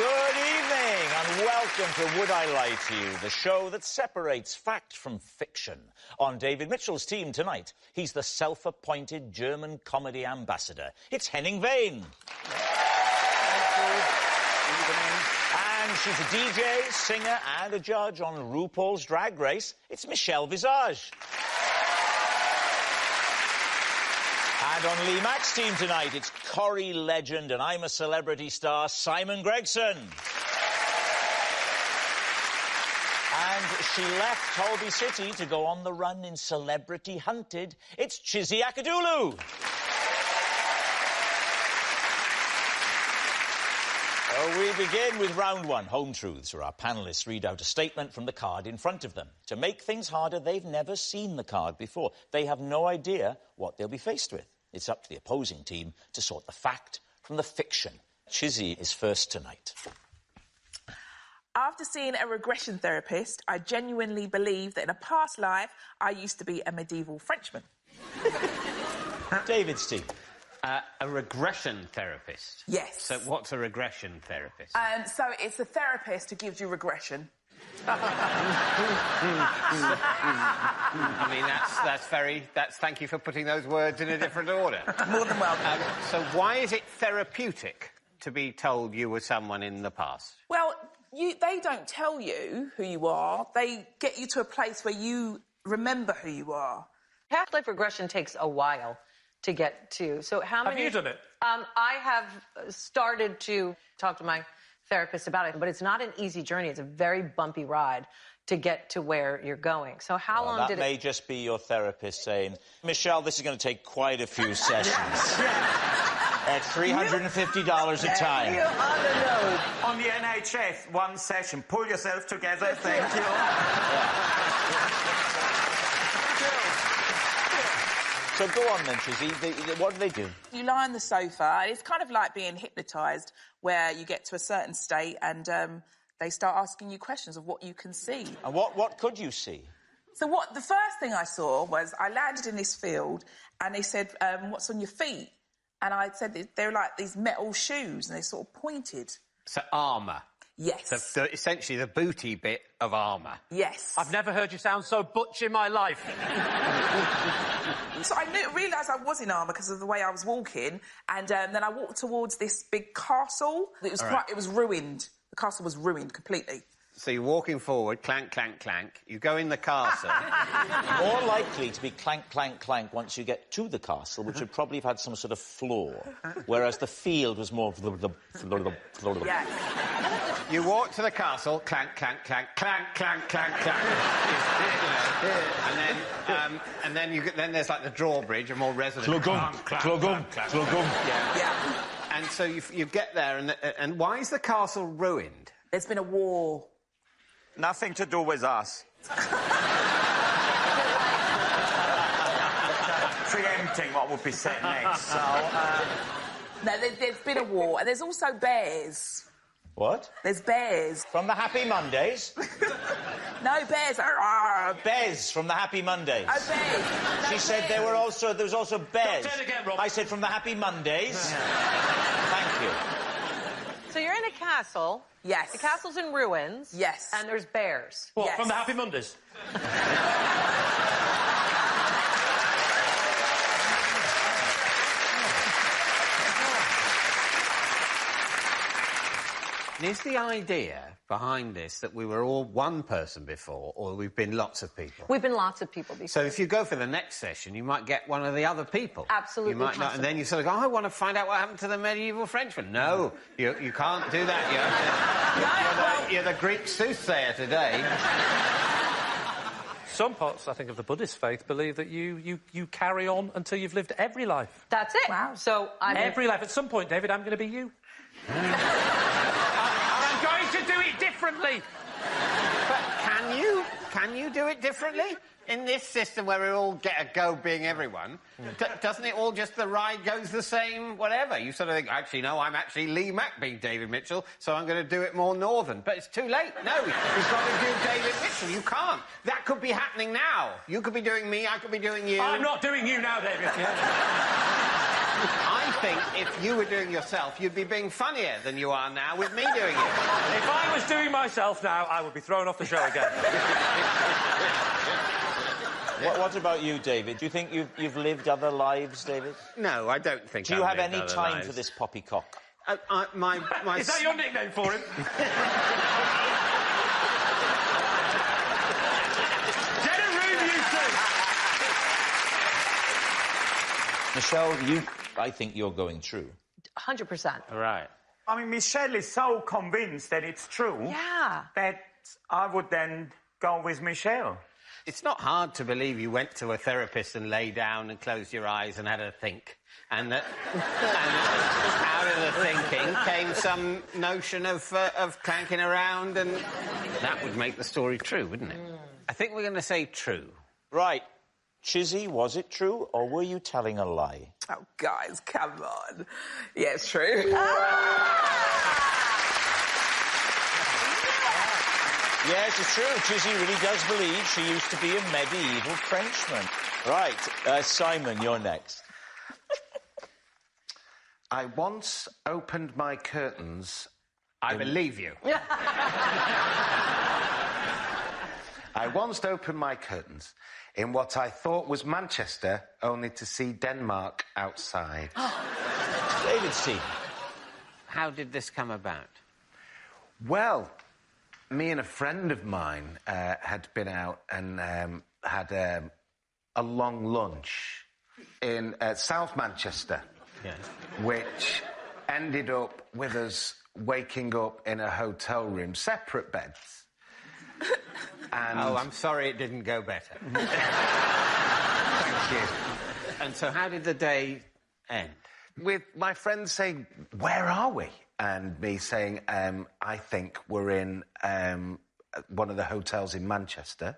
Good evening and welcome to Would I Lie to You, the show that separates fact from fiction. On David Mitchell's team tonight, he's the self-appointed German comedy ambassador. It's Henning Wehn. And she's a DJ, singer and a judge on RuPaul's Drag Race. It's Michelle Visage. And on Lee Mack's team tonight, it's Corrie legend and I'm a Celebrity star, Simon Gregson. And she left Holby City to go on the run in Celebrity Hunted. It's Chizzy Akadulu. We begin with round one, Home Truths, where our panellists read out a statement from the card in front of them. To make things harder, they've never seen the card before. They have no idea what they'll be faced with. It's up to the opposing team to sort the fact from the fiction. Chizzy is first tonight. After seeing a regression therapist, I genuinely believe that in a past life, I used to be a medieval Frenchman. David's team. A regression therapist? Yes. So what's a regression therapist? So it's a therapist who gives you regression. I mean, thank you for putting those words in a different order. More than welcome. So why is it therapeutic to be told you were someone in the past? Well, they don't tell you who you are. They get you to a place where you remember who you are. Past-life regression takes a while to get to. So how many... Have you done it? I have started to talk to my therapist about it, but it's not an easy journey. It's a very bumpy ride to get to where you're going. So how long did it... That may just be your therapist saying, Michelle, this is going to take quite a few sessions. At $350 a time. You're on the nose. On the NHS, one session. Pull yourself together, thank you. So go on then, Chizzy. What do they do? You lie on the sofa. And it's kind of like being hypnotised, where you get to a certain state and they start asking you questions of what you can see. And what could you see? So the first thing I saw was I landed in this field and they said, what's on your feet? And I said they're like these metal shoes and they sort of pointed. So armour? Yes. Essentially the booty bit of armour? Yes. I've never heard you sound so butch in my life. So I realised I was in armour because of the way I was walking, and then I walked towards this big castle. It was ruined. The castle was ruined completely. So you're walking forward, clank, clank, clank. You go in the castle. More likely to be clank, clank, clank once you get to the castle, which would probably have had some sort of floor, whereas the field was more... Yeah. You walk to the castle, clank, clank, clank, clank, clank, clank, clank. And then there's like the drawbridge, a more resonant... Clogum. Yeah. And so you get there, and why is the castle ruined? There's been a war. Nothing to do with us. Preempting what would be said next, so... No, there's been a war. And there's also bears. What? There's bears. From the Happy Mondays? No, bears. Bez from the Happy Mondays. Oh, bears. No, She said there was also Bez. Don't say it again, Rob. I said from the Happy Mondays. Thank you. So you're in a castle. Yes. The castle's in ruins. Yes. And there's bears. What, Yes. from the Happy Mondays? Is the idea behind this that we were all one person before, or we've been lots of people? We've been lots of people before. So if you go for the next session, you might get one of the other people. Absolutely You might not, and then you sort of go, I want to find out what happened to the medieval Frenchman. No, you can't do that. You're the Greek soothsayer today. Some parts, I think, of the Buddhist faith believe that you carry on until you've lived every life. That's it. Wow. So Every life. At some point, David, I'm going to be you. And I'm going to do it differently. But can you do it differently? In this system where we all get a go being everyone, doesn't it all just, the ride goes the same, whatever? You sort of think, actually, no, I'm actually Lee Mack being David Mitchell, so I'm going to do it more northern. But it's too late. No, we've got to do David Mitchell. You can't. That could be happening now. You could be doing me, I could be doing you. I'm not doing you now, David. I think if you were doing yourself, you'd be being funnier than you are now with me doing it. If I was doing myself now, I would be thrown off the show again. What about you, David? Do you think you've lived other lives, David? No, I don't think Do you have any time for this poppycock? My Is that your nickname for him? Get a room, you two! Michelle, I think you're going true. 100%. Right. I mean, Michelle is so convinced that it's true Yeah. that I would then go with Michelle. It's not hard to believe you went to a therapist and lay down and closed your eyes and had a think. And that out of the thinking came some notion of clanking around, and that would make the story true, wouldn't it? I think we're going to say true. Right. Chizzy, was it true, or were you telling a lie? Oh, guys, come on. Yeah, it's true. Yes, it's true. Chizzy really does believe she used to be a medieval Frenchman. Right. Simon, you're next. I once opened my curtains... I believe you. I once opened my curtains in what I thought was Manchester, only to see Denmark outside. David C. How did this come about? Well, me and a friend of mine had been out and had a long lunch in South Manchester, Yes. which ended up with us waking up in a hotel room, separate beds. And Oh, I'm sorry it didn't go better. thank you. And so how did the day end? With my friend saying, "Where are we?" And me saying, "I think we're in one of the hotels in Manchester."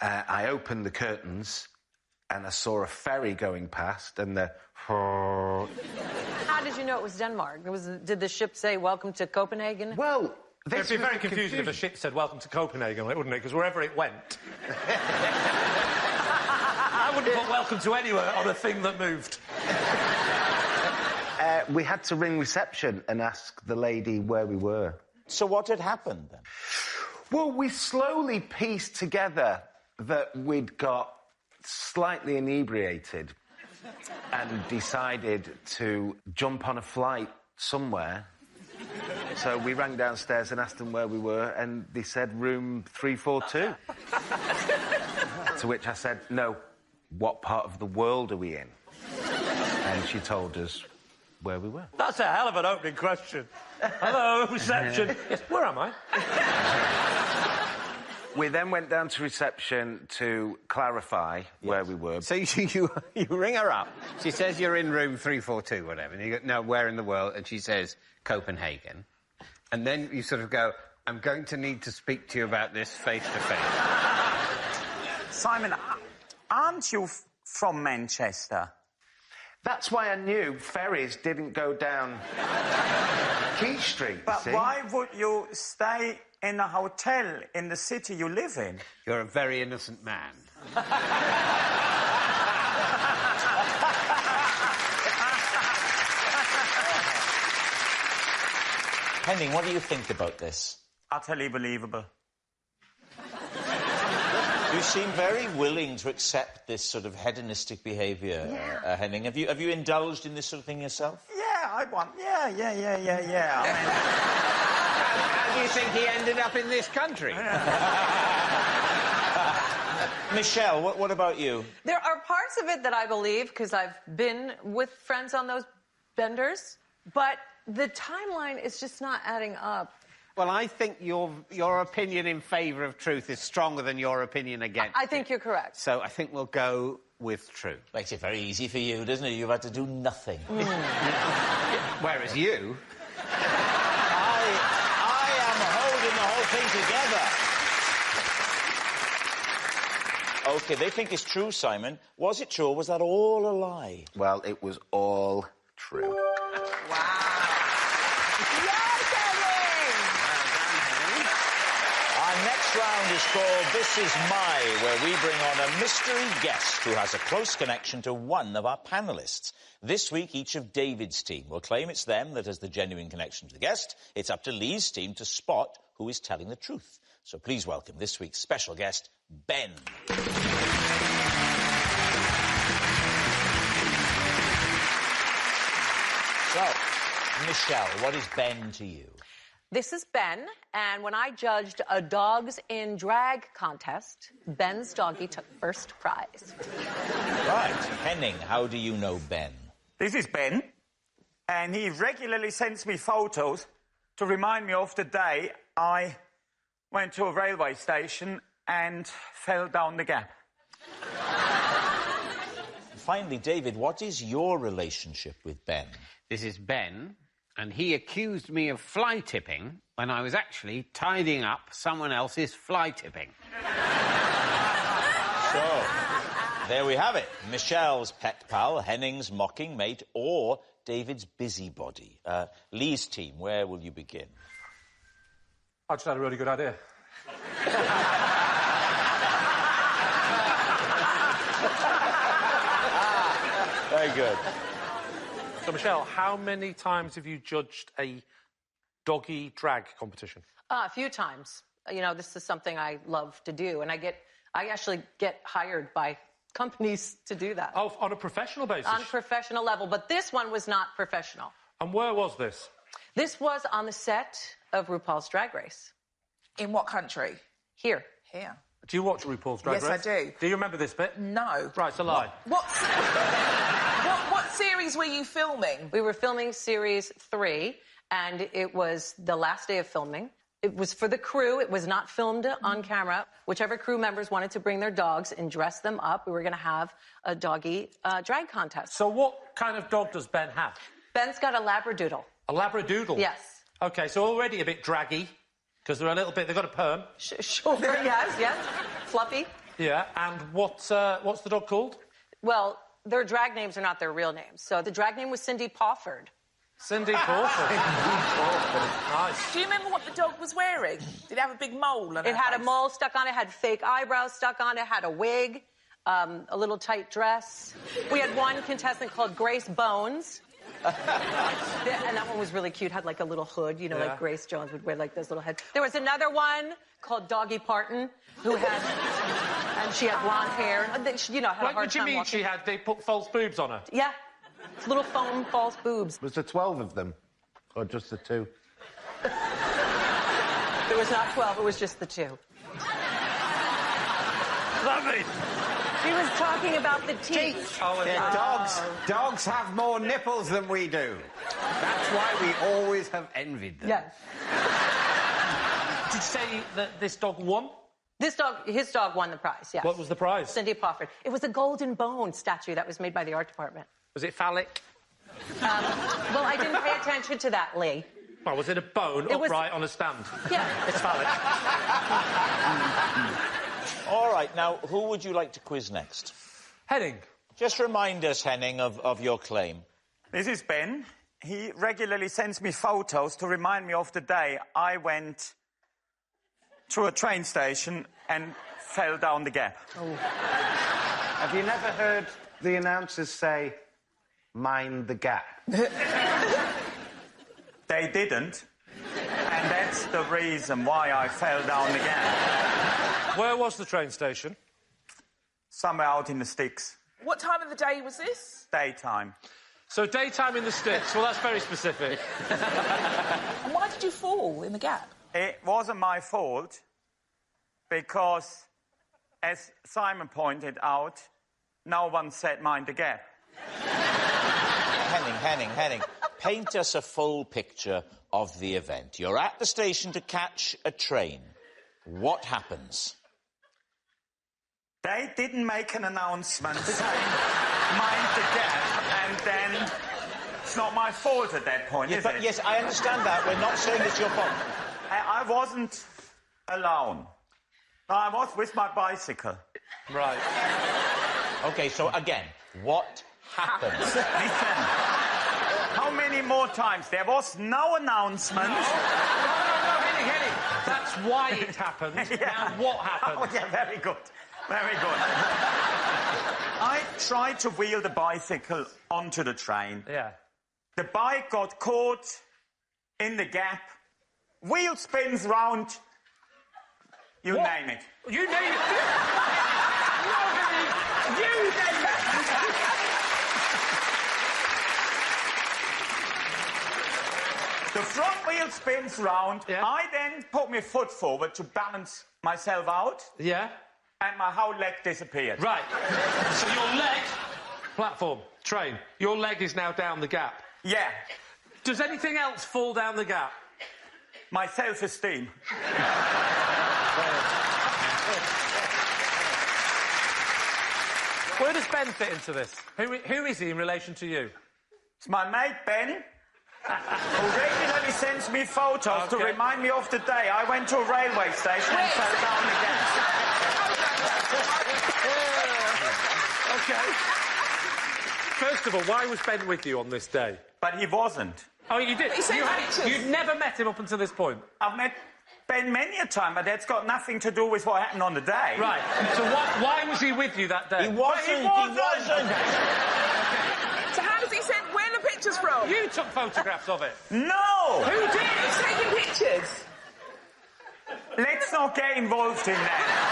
I opened the curtains and I saw a ferry going past, and the... How did you know it was Denmark? Did the ship say, "Welcome to Copenhagen"? Well, It'd be very confusing if a ship said, "Welcome to Copenhagen," wouldn't it? Because wherever it went... I wouldn't put "welcome to anywhere" on a thing that moved. We had to ring reception and ask the lady where we were. So what had happened, then? Well, we slowly pieced together that we'd got slightly inebriated and decided to jump on a flight somewhere. So we rang downstairs and asked them where we were, and they said room 342. To which I said, "No, what part of the world are we in?" And she told us where we were. That's a hell of an opening question. Hello, reception. Yes, where am I? We then went down to reception to clarify where we were. So you ring her up. She says you're in room 342, whatever. And you go, "No, where in the world?" And she says, "Copenhagen." And then you sort of go, "I'm going to need to speak to you about this face to face." Simon, aren't you from Manchester? That's why I knew ferries didn't go down Key Street. But see? why would you stay in a hotel in the city you live in? You're a very innocent man. Henning, what do you think about this? Utterly believable. You seem very willing to accept this sort of hedonistic behaviour, Henning. Have you indulged in this sort of thing yourself? Yeah, I want. Yeah. I mean, How do you think he ended up in this country? Michelle, what about you? There are parts of it that I believe, because I've been with friends on those benders, but the timeline is just not adding up. Well, I think your opinion in favour of truth is stronger than your opinion against I think you're correct. So I think we'll go with true. Makes it very easy for you, doesn't it? You've had to do nothing. Whereas you... I am holding the whole thing together. OK, they think it's true, Simon. Was it true, or was that all a lie? Well, it was all true. Our next This round is called This Is My, where we bring on a mystery guest who has a close connection to one of our panellists. This week, each of David's team will claim it's them that has the genuine connection to the guest. It's up to Lee's team to spot who is telling the truth. So please welcome this week's special guest, Ben. So, Michelle, what is Ben to you? This is Ben, and when I judged a dogs in drag contest, Ben's doggy took first prize. Right. Henning, how do you know Ben? This is Ben, and he regularly sends me photos to remind me of the day I went to a railway station and fell down the gap. Finally, David, what is your relationship with Ben? This is Ben, and he accused me of fly tipping when I was actually tidying up someone else's fly tipping. So, there we have it. Michelle's pet pal, Henning's mocking mate, or David's busybody. Lee's team, where will you begin? I just had a really good idea. Very good. So, Michelle, how many times have you judged a doggy drag competition? A few times. You know, this is something I love to do, and I actually get hired by companies to do that. Oh, on a professional basis? On a professional level, but this one was not professional. And where was this? This was on the set of RuPaul's Drag Race. In what country? Here. Here. Do you watch RuPaul's Drag Yes, Race? I do. Do you remember this bit? No. Right, it's a lie. What series were you filming? We were filming series 3, and it was the last day of filming. It was for the crew. It was not filmed on camera. Whichever crew members wanted to bring their dogs and dress them up, we were going to have a doggy drag contest. So what kind of dog does Ben have? Ben's got a Labradoodle. A Labradoodle? Yes. OK, so already a bit draggy, because they're a little bit... They've got a perm. Sure, yes. Fluffy. Yeah, and what's the dog called? Well, their drag names are not their real names. So the drag name was Cindy Pawford. Cindy Pawford. Nice. Do you remember what the dog was wearing? Did it have a big mole on It had a mole stuck on it, had fake eyebrows stuck on it, had a wig, a little tight dress. We had one contestant called Grace Bones. And that one was really cute, had like a little hood, you know, like Grace Jones would wear like those little heads. There was another one called Doggy Parton, who had, and she had blonde hair. You know, had a hard What do you time mean walking. they put false boobs on her? Yeah, little foam false boobs. Was there 12 of them? Or just the 2? There was not 12, it was just the 2. Lovely. She was talking about the teeth. Oh, Dogs have more nipples than we do. That's why we always have envied them. Yes. Did you say that this dog won? His dog won the prize, yes. What was the prize? Cindy Pawford. It was a golden bone statue that was made by the art department. Was it phallic? Well, I didn't pay attention to that, Lee. Well, was it a bone upright on a stand? Yeah. It's phallic. All right, now, who would you like to quiz next? Henning. Just remind us, Henning, of your claim. This is Ben. He regularly sends me photos to remind me of the day I went to a train station and fell down the gap. Oh. Have you never heard the announcers say, mind the gap? They didn't. And that's the reason why I fell down the gap. Where was the train station? Somewhere out in the sticks. What time of the day was this? Daytime. So daytime in the sticks. Well, that's very specific. And why did you fall in the gap? It wasn't my fault because, as Simon pointed out, no one said mind the gap. Henning, paint us a full picture of the event. You're at the station to catch a train. What happens? They didn't make an announcement saying mind the gap, and then it's not my fault at that point, is it? Yes, I understand that. We're not saying it's your fault. I wasn't alone. I was with my bicycle. Right. OK, so again, what happened? Listen, how many more times? There was no announcement. No, Henning. That's why it happened. Now, what happened? Oh, yeah, very good. Very good. I tried to wheel the bicycle onto the train. Yeah. The bike got caught in the gap. Wheel spins round. You name it. You name it. You name it. The front wheel spins round. Yeah. I then put my foot forward to balance myself out. Yeah. And my whole leg disappeared. Right. So your leg, platform, train, your leg is now down the gap. Yeah. Does anything else fall down the gap? My self-esteem. Where does Ben fit into this? Who is he in relation to you? It's my mate Ben, who regularly sends me photos to remind me of the day I went to a railway station and fell down again. OK. First of all, why was Ben with you on this day? But he wasn't. Oh, you did? He sent pictures. You'd never met him up until this point? I've met Ben many a time, but that's got nothing to do with what happened on the day. Right. So why was he with you that day? He wasn't. So how does he send... Where are the pictures from? You took photographs of it. No! Who did? He's taking pictures. Let's not get involved in that.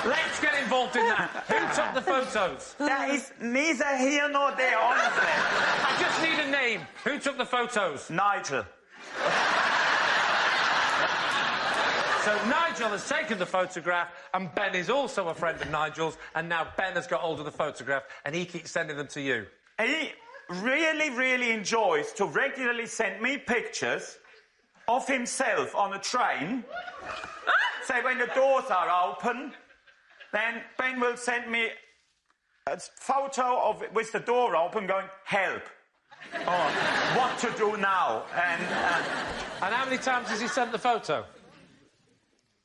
Let's get involved in that. Who took the photos? That is neither here nor there, honestly. I just need a name. Who took the photos? Nigel. So Nigel has taken the photograph, and Ben is also a friend of Nigel's, and now Ben has got hold of the photograph, and he keeps sending them to you. He really, really enjoys to regularly send me pictures of himself on a train. Say, when the doors are open, then Ben will send me a photo of it with the door open going, help. Or what to do now. And how many times has he sent the photo?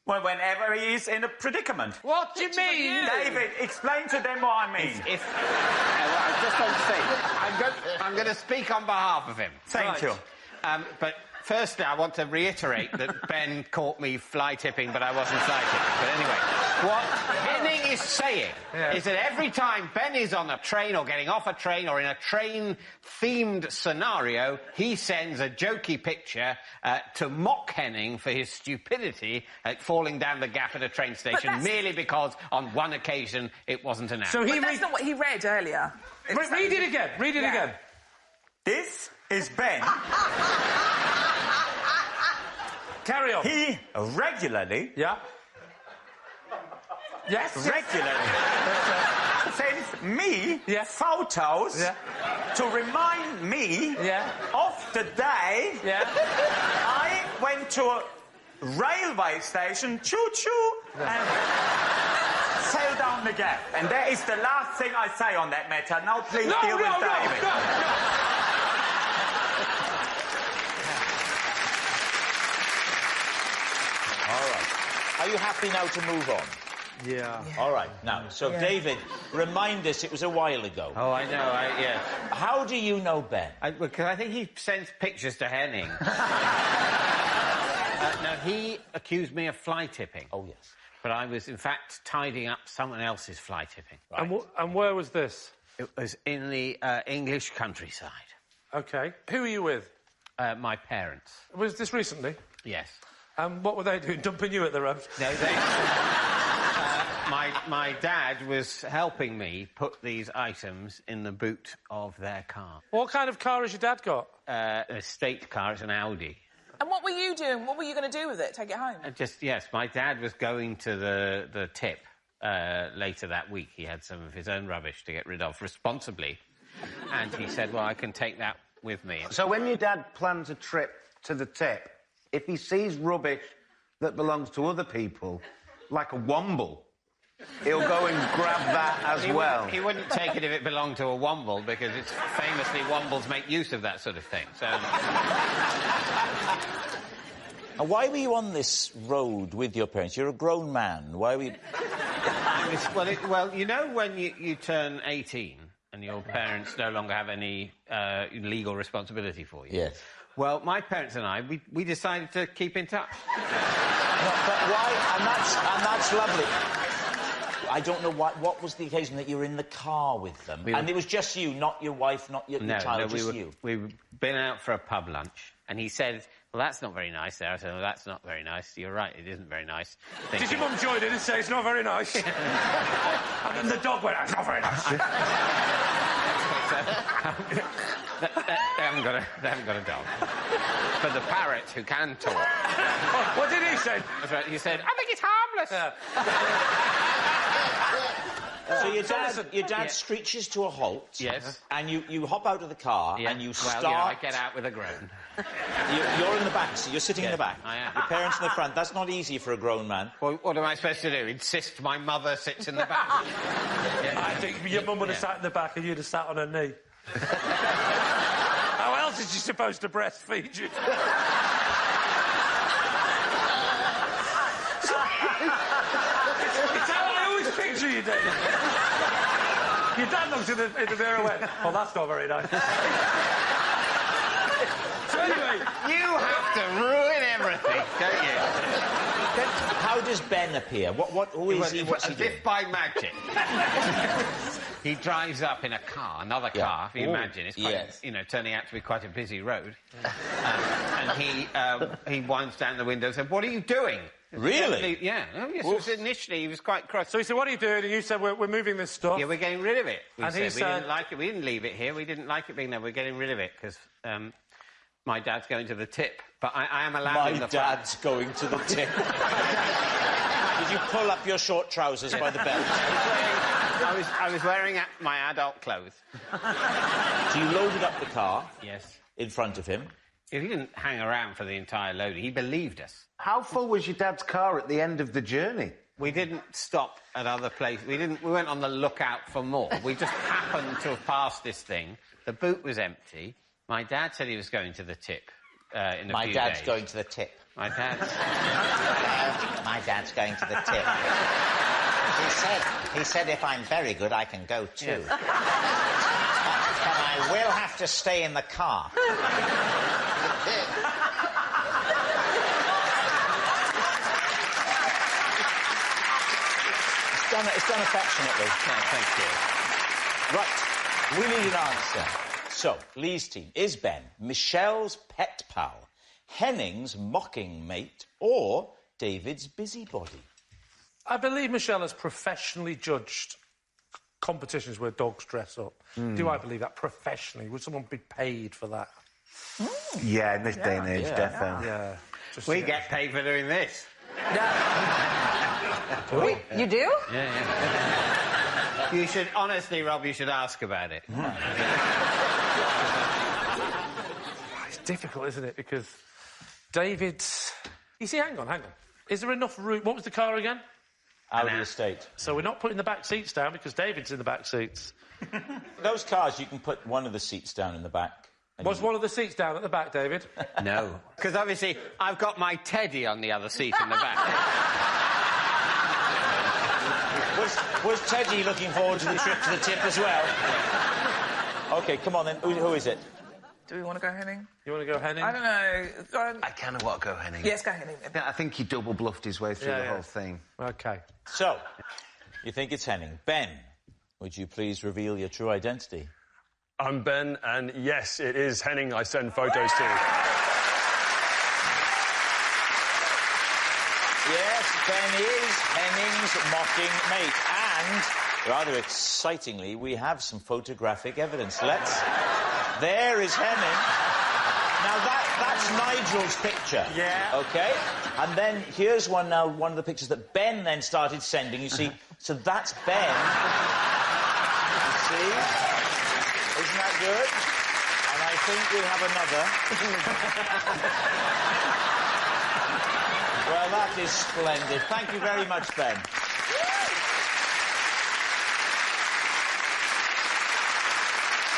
well, whenever he is in a predicament. What do you mean? David, explain to them what I mean. I just want to say, I'm going to speak on behalf of him. Thank you. But firstly, I want to reiterate that Ben caught me fly tipping, but I wasn't fly tipping. But anyway, what Henning is saying is that every time Ben is on a train or getting off a train or in a train-themed scenario, he sends a jokey picture to mock Henning for his stupidity at falling down the gap at a train station merely because on one occasion it wasn't announced. So that's not what he read earlier. Read it again. Read it again. This is Ben. Carry on. He regularly... Yeah? Yes? Regularly sends me photos to remind me of the day I went to a railway station, choo-choo, and fell down the gap. And that is the last thing I say on that matter. Now please deal with David. No. All right. Are you happy now to move on? Yeah. All right. Now, so David, remind us, it was a while ago. Oh, I know, How do you know Ben? Because I think he sends pictures to Henning. No, he accused me of fly tipping. Oh, yes. But I was, in fact, tidying up someone else's fly tipping. Right. And where was this? It was in the English countryside. OK. Who were you with? My parents. Was this recently? Yes. What were they doing, dumping you at the road? No, my dad was helping me put these items in the boot of their car. What kind of car has your dad got? A state car, it's an Audi. And what were you doing? What were you going to do with it? Take it home? Yes, my dad was going to the tip later that week. He had some of his own rubbish to get rid of responsibly. And he said, well, I can take that with me. So when your dad plans a trip to the tip, if he sees rubbish that belongs to other people, like a womble, he'll go and grab that as well. He wouldn't take it if it belonged to a womble, because it's famously wombles make use of that sort of thing. So. And why were you on this road with your parents? You're a grown man. Why were you... Well, you know when you turn 18 and your parents no longer have any legal responsibility for you? Yes. Well, my parents and I, we decided to keep in touch. But why? And that's lovely. I don't know what was the occasion that you were in the car with them, and it was just you, not your wife, not your child, just you. We've been out for a pub lunch, and he said, "Well, that's not very nice." There, I said, "Well, that's not very nice." You're right, it isn't very nice. Did your mum join in and say it's not very nice? And then the dog went, "It's not very nice." They haven't got a dog. For the parrot who can talk. What did he say? That's right. He said, "I think it's harmless." So your dad screeches to a halt. Yes. And you hop out of the car and you start... Well, I get out with a groan. You're in the back, so you're sitting in the back. I am. Your parents in the front. That's not easy for a grown man. Well, what am I supposed to do? Insist my mother sits in the back? I think your mum would have sat in the back and you'd have sat on her knee. How else is she supposed to breastfeed you? It's how I always picture you, David. Your dad looked in the mirror and went, "Oh, that's not very nice." So anyway... You have to ruin everything, don't you? How does Ben appear? Who is he? What's he doing? As if by magic. He drives up in a car, another car, if you imagine. It's quite, turning out to be quite a busy road. And he winds down the window and said, "What are you doing?" Really? Yeah. Oh, yes. Initially, he was quite cross. So he said, "What are you doing?" And you said, we're moving this stuff. Yeah, we're getting rid of it. And he said... We didn't like it. We didn't leave it here. We didn't like it being there. We're getting rid of it because my dad's going to the tip. But I am allowed in the front. My dad's going to the tip. Did you pull up your short trousers by the belt? I was wearing my adult clothes. So you loaded up the car? Yes. In front of him? He didn't hang around for the entire loading. He believed us. How full was your dad's car at the end of the journey? We didn't stop at other places. We weren't on the lookout for more. We just happened to have passed this thing. The boot was empty. My dad said he was going to the tip in a few days. My dad's going to the tip. My dad's... My dad's going to the tip. He said if I'm very good, I can go too. Yes. But I will have to stay in the car. It's done affectionately. Yeah, thank you. Right, we need an answer. So, Lee's team, is Ben Michelle's pet pal, Henning's mocking mate, or David's busybody? I believe Michelle has professionally judged competitions where dogs dress up. Do I believe that professionally? Would someone be paid for that? Yeah, in this day and age, definitely. Yeah. We get paid for doing this. Wait, you do? Yeah. You should, honestly, Rob, you should ask about it. It's difficult, isn't it? Because David's... You see, hang on. Is there enough room... What was the car again? Audi estate. So we're not putting the back seats down because David's in the back seats. Those cars, you can put one of the seats down in the back. Was one of the seats down at the back, David? No. Because obviously, I've got my teddy on the other seat in the back. Was Teddy looking forward to the trip to the tip as well? OK, come on then. Who is it? Do we want to go Henning? You want to go Henning? I don't know. I kind of want to go Henning. Yes, go Henning then. I think he double bluffed his way through the whole thing. OK. So, you think it's Henning. Ben, would you please reveal your true identity? I'm Ben, and yes, it is Henning I send photos to. Yes, Ben is Henning's mocking mate. And, rather excitingly, we have some photographic evidence. There is Henning. Now, that's Nigel's picture. Yeah. OK? And then here's one of the pictures that Ben then started sending. You see, so that's Ben. You see? Isn't that good? And I think we have another. Well, that is splendid. Thank you very much, Ben.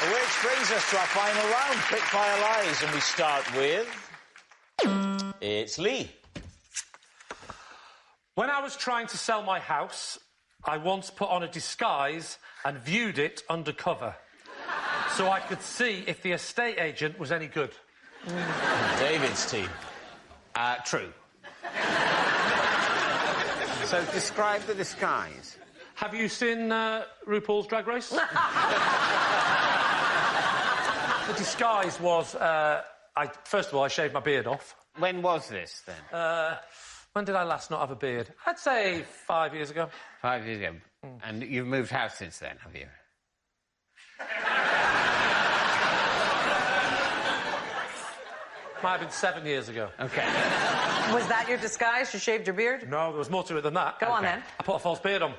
Which brings us to our final round, Quickfire Lies, and we start with... It's Lee. When I was trying to sell my house, I once put on a disguise and viewed it undercover, so I could see if the estate agent was any good. David's team. True. So describe the disguise. Have you seen RuPaul's Drag Race? The disguise was, first of all, I shaved my beard off. When was this, then? When did I last not have a beard? I'd say 5 years ago. 5 years ago. And you've moved house since then, have you? Might have been 7 years ago. OK. Was that your disguise? You shaved your beard? No, there was more to it than that. Go on, then. I put a false beard on.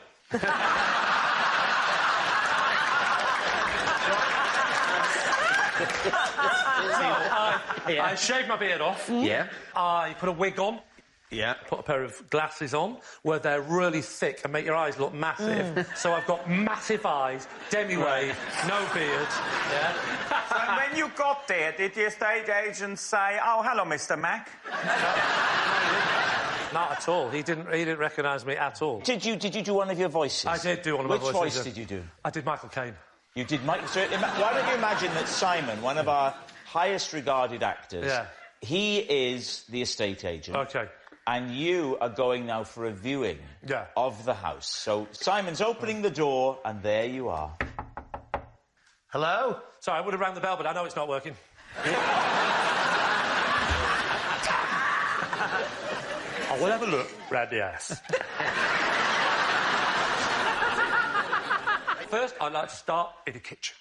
I shaved my beard off. Yeah. I put a wig on. Yeah. Put a pair of glasses on where they're really thick and make your eyes look massive. So I've got massive eyes, demi-wave, no beard. Yeah. So when you got there, did the estate agent say, "Oh, hello, Mr. Mack"? Not at all. He didn't recognise me at all. Did you do one of your voices? I did do one of my voices. Which voice did you do? I did Michael Caine. You did Mike. So why don't you imagine that Simon, one of our highest regarded actors, he is the estate agent. OK. And you are going now for a viewing of the house. So Simon's opening the door, and there you are. Hello? Sorry, I would have rang the bell, but I know it's not working. I will have a look round the house. First, I'd like to start in the kitchen.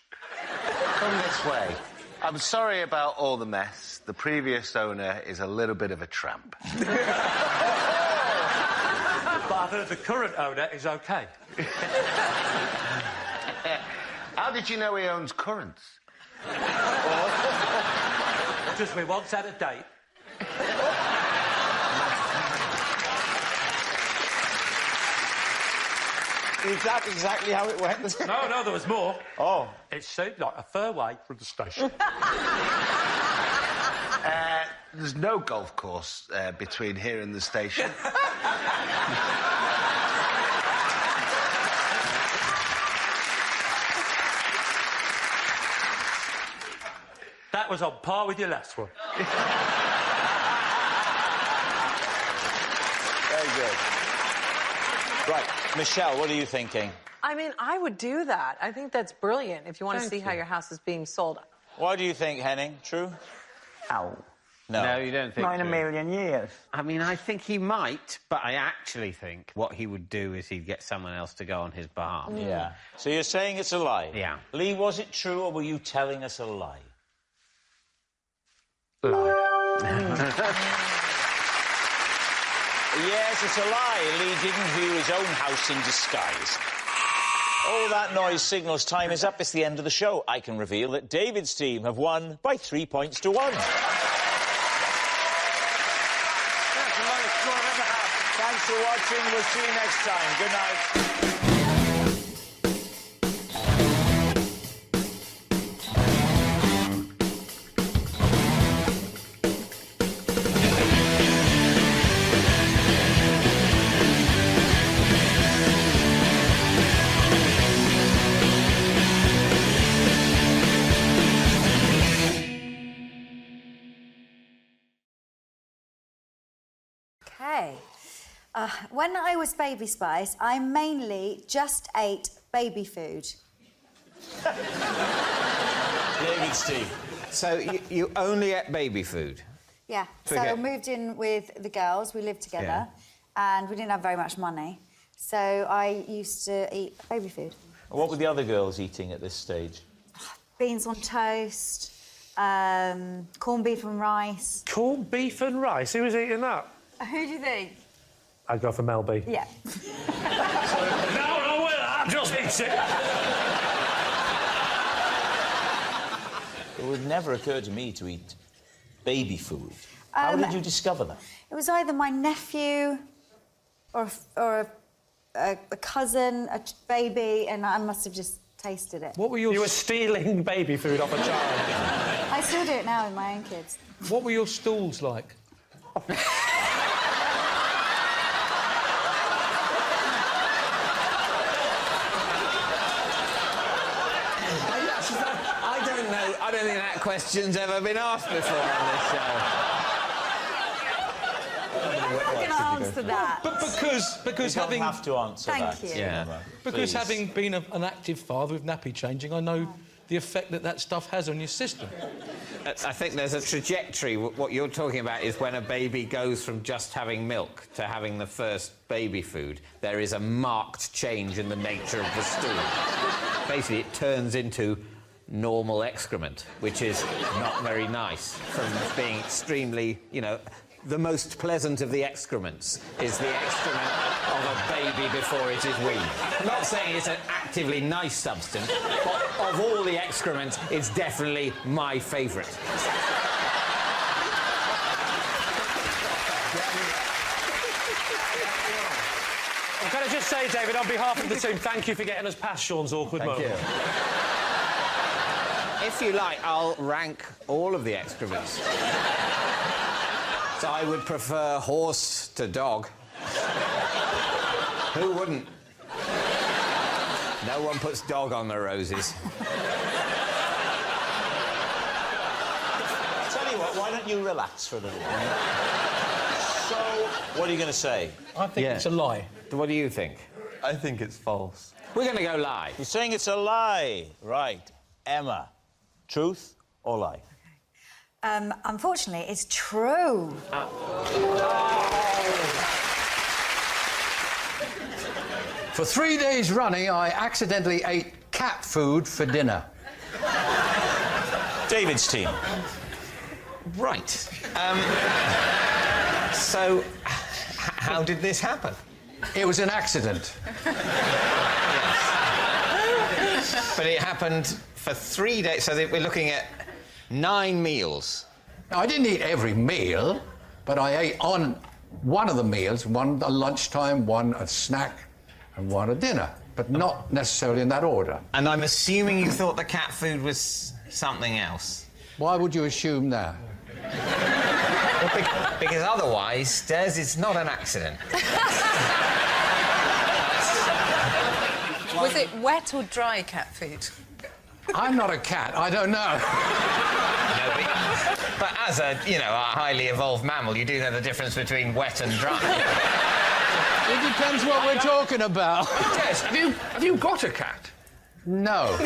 Come this way. I'm sorry about all the mess. The previous owner is a little bit of a tramp. But I've heard the current owner is OK. How did you know he owns currants? Just we once had a date. Is that exactly how it went? No, there was more. Oh. It seemed like a fair way from the station. There's no golf course between here and the station. That was on par with your last one. Very good. Right, Michelle, what are you thinking? I mean, I would do that. I think that's brilliant if you want to see how your house is being sold. What do you think, Henning? True? Oh. No, you don't think Not in a million years. I mean, I think he might, but I actually think what he would do is he'd get someone else to go on his behalf. Yeah. So you're saying it's a lie? Yeah. Lee, was it true, or were you telling us a lie? Yes, it's a lie. Lee didn't view his own house in disguise. Oh, that noise signals time is up. It's the end of the show. I can reveal that David's team have won by 3 points to 1. Thanks for watching. We'll see you next time. Good night. Okay. When I was Baby Spice, I mainly just ate baby food. David's team. So you only ate baby food? Yeah. So I moved in with the girls. We lived together, and we didn't have very much money. So I used to eat baby food. What were the other girls eating at this stage? Beans on toast, corned beef and rice. Corned beef and rice? Who was eating that? Who do you think? I'd go for Mel B. Yeah. No, with that. Just eat it. It would never occur to me to eat baby food. How did you discover that? It was either my nephew or a cousin, a baby, and I must have just tasted it. What were you were stealing baby food off a child. I still do it now with my own kids. What were your stools like? I don't know I don't think that question's ever been asked before on this show. I'm not going to answer that. But because you having... don't have to answer that. Thank you. Yeah. Because Please. having been an active father with nappy changing, I know the effect that stuff has on your system. I think there's a trajectory. What you're talking about is when a baby goes from just having milk to having the first baby food, there is a marked change in the nature of the stool. Basically, it turns into normal excrement, which is not very nice, from being extremely, you know... The most pleasant of the excrements is the excrement of a baby before it is weaned. I'm not saying it's an actively nice substance, but of all the excrements, it's definitely my favourite. Can I just say, David, on behalf of the team, thank you for getting us past Sean's awkward moment. Thank you. If you like, I'll rank all of the excrements. So I would prefer horse to dog. Who wouldn't? No one puts dog on their roses. Tell you what, why don't you relax for a little while? So, what are you going to say? I think it's a lie. What do you think? I think it's false. We're going to go lie. You're saying it's a lie. Right. Emma, truth or lie? Unfortunately, it's true. For 3 days running, I accidentally ate cat food for dinner. David's team. Right. So, how did this happen? It was an accident. Yes. But it happened for 3 days, so we're looking at 9 meals. Now, I didn't eat every meal, but I ate on one of the meals, one at lunchtime, one at snack, and one at dinner, but not necessarily in that order. And I'm assuming you thought the cat food was something else. Why would you assume that? Well, because otherwise, Des, it's not an accident. Was it wet or dry cat food? I'm not a cat, I don't know. No, but as a, you know, a highly evolved mammal, you do know the difference between wet and dry. It depends what we're talking about. Yes, have you got a cat? No.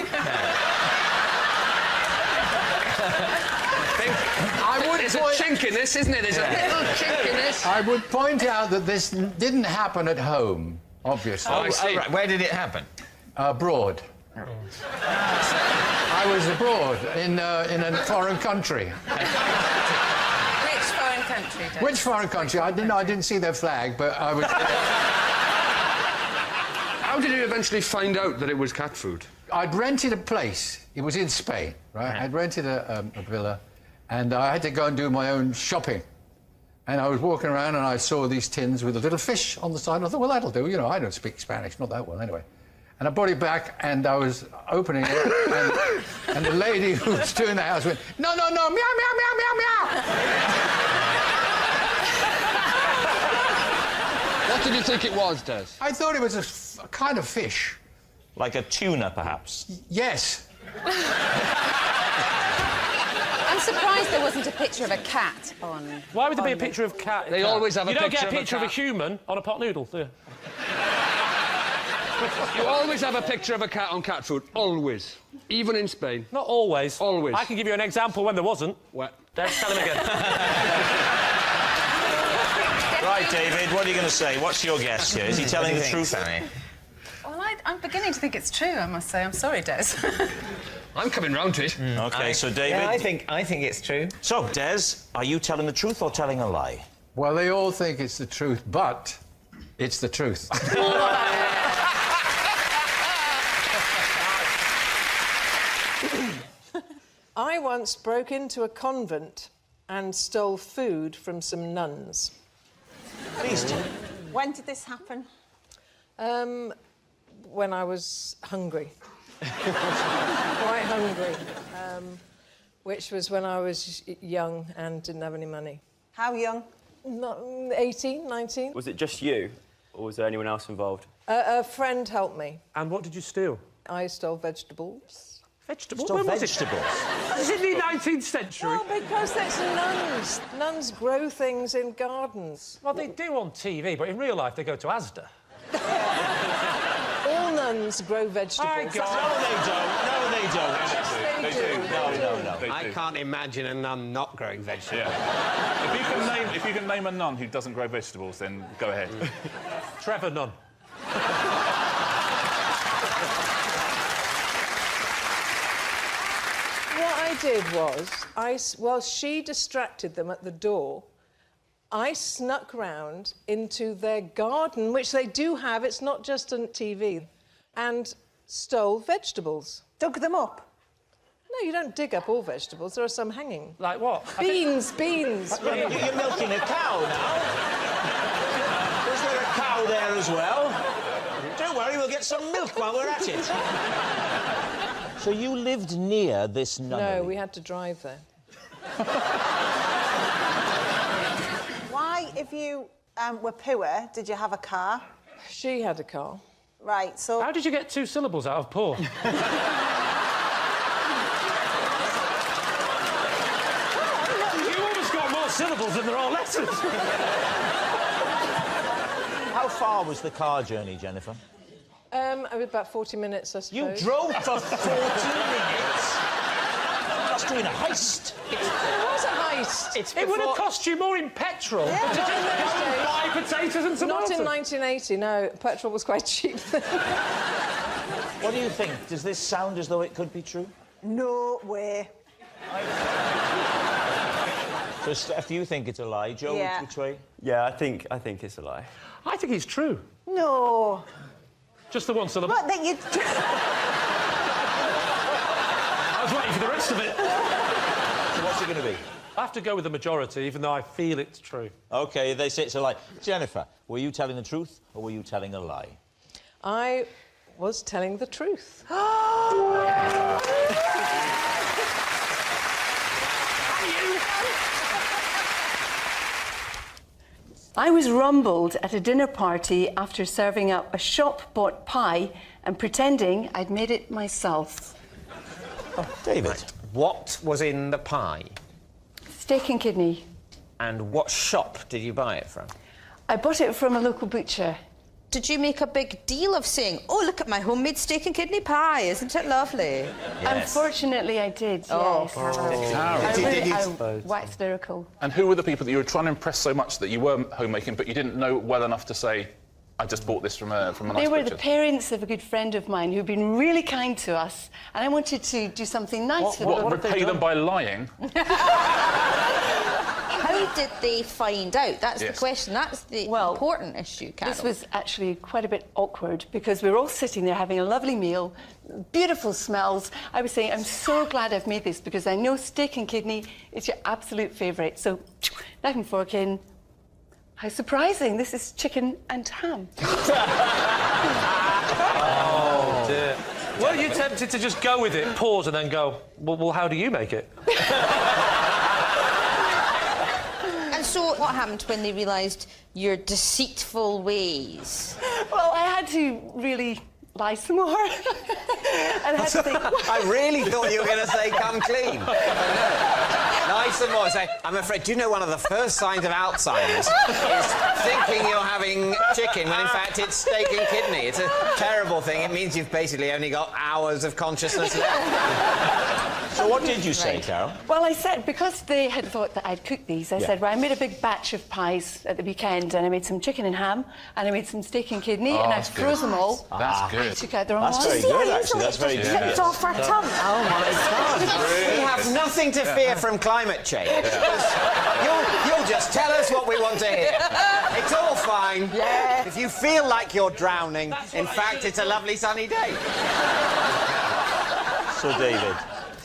There's a chink in this, isn't it? There's a little chink in this. I would point out that this didn't happen at home, obviously. Oh, I see. Right. Where did it happen? Abroad. I was abroad in a foreign country. Which foreign country, Dave? Which foreign country? I didn't see their flag, but I was... How did you eventually find out that it was cat food? I'd rented a place. It was in Spain, right? I'd rented a villa, and I had to go and do my own shopping. And I was walking around, and I saw these tins with a little fish on the side, and I thought, well, that'll do. You know, I don't speak Spanish, not that well, anyway. And I brought it back, and I was opening it, and the lady who was doing the house went, no, no, no, meow, meow, meow, meow, meow. What did you think it was, Des? I thought it was a kind of fish. Like a tuna, perhaps? Yes. I'm surprised there wasn't a picture of a cat on... Why would there be a picture of cat? They always have a picture of a cat. You don't get a picture of a human on a pot noodle, do you? You always have a picture of a cat on cat food. Always. Even in Spain. Not always. Always. I can give you an example when there wasn't. What? Tell him again. Right, David, what are you going to say? What's your guess here? Is he telling the truth? Sammy? Well, I'm beginning to think it's true, I must say. I'm sorry, Des. I'm coming round to it. OK, so David... Yeah, I think it's true. So, Des, are you telling the truth or telling a lie? Well, they all think it's the truth, but it's the truth. I once broke into a convent and stole food from some nuns. Please do. When did this happen? When I was hungry. Quite hungry. Which was when I was young and didn't have any money. How young? Not 18, 19. Was it just you, or was there anyone else involved? A friend helped me. And what did you steal? I stole vegetables. Vegetables? Stole When was vegetables? Is it the 19th century? Well, because that's nuns. Nuns grow things in gardens. Well, they do on TV, but in real life they go to Asda. All nuns grow vegetables. My God. No, they don't. No, they don't. Yes, they do. No. I can't imagine a nun not growing vegetables. Yeah. If you can name a nun who doesn't grow vegetables, then go ahead. Trevor Nunn. What I did was, while she distracted them at the door, I snuck round into their garden, which they do have, it's not just on TV, and stole vegetables. Dug them up? No, you don't dig up all vegetables. There are some hanging. Like what? Beans. You're milking a cow now. Is there a cow there as well? Don't worry, we'll get some milk while we're at it. So you lived near this nunnery? No, we had to drive there. Why, if you were poor, did you have a car? She had a car. Right, so... How did you get 2 syllables out of poor? You almost got more syllables than there are letters. How far was the car journey, Jennifer? About 40 minutes, I suppose. You drove for 40 minutes? Just doing a heist. It was a heist. It would have cost you more in petrol. Yeah, to just go and buy potatoes and tomatoes. Not in 1980, no. Petrol was quite cheap then. What do you think? Does this sound as though it could be true? No way. So, Steph, you think it's a lie. Joe, Yeah. which way? Yeah, I think it's a lie. I think it's true. No. Just the one syllable. What, that you... I was waiting for the rest of it. So what's it going to be? I have to go with the majority, even though I feel it's true. OK, they say it's a lie. Jennifer, were you telling the truth or were you telling a lie? I was telling the truth. I was rumbled at a dinner party after serving up a shop-bought pie and pretending I'd made it myself. Oh, David. Right. What was in the pie? Steak and kidney. And what shop did you buy it from? I bought it from a local butcher. Did you make a big deal of saying, oh, look at my homemade steak and kidney pie, isn't it lovely? Yes. Unfortunately, I did, yes. I waxed lyrical. And who were the people that you were trying to impress so much that you were homemaking, but you didn't know well enough to say, I just bought this from a nice They were butcher? the parents of a good friend of mine who've been really kind to us, and I wanted to do something nice for them. What repay them by lying? How did they find out? That's Yes. the question. That's the important issue, Carol. This was actually quite a bit awkward because we were all sitting there having a lovely meal, beautiful smells. I was saying, I'm so glad I've made this because I know steak and kidney is your absolute favourite. So, knife and fork in. How surprising, this is chicken and ham. Oh, dear. Were you tempted to just go with it, pause and then go, well how do you make it? And so what happened when they realised your deceitful ways? Well, I had to really lie some more. And I had to think... I really thought you were going to say come clean. Nice and more. Say, I'm afraid, do you know one of the first signs of Alzheimer's is thinking you're having chicken when in fact it's steak and kidney. It's a terrible thing. It means you've basically only got hours of consciousness left. So what did you say, Carol? Well, I said, because they had thought that I'd cooked these, I said, well, I made a big batch of pies at the weekend, and I made some chicken and ham, and I made some steak and kidney, and I froze them all. That's good. I took out the wrong That's ones. very good, actually. That's very good. Tipped off our tongue. Oh, my God. We have nothing to fear from climate change. You'll just tell us what we want to hear. It's all fine. Yeah. If you feel like you're drowning, in fact, it's a lovely sunny day. So, David,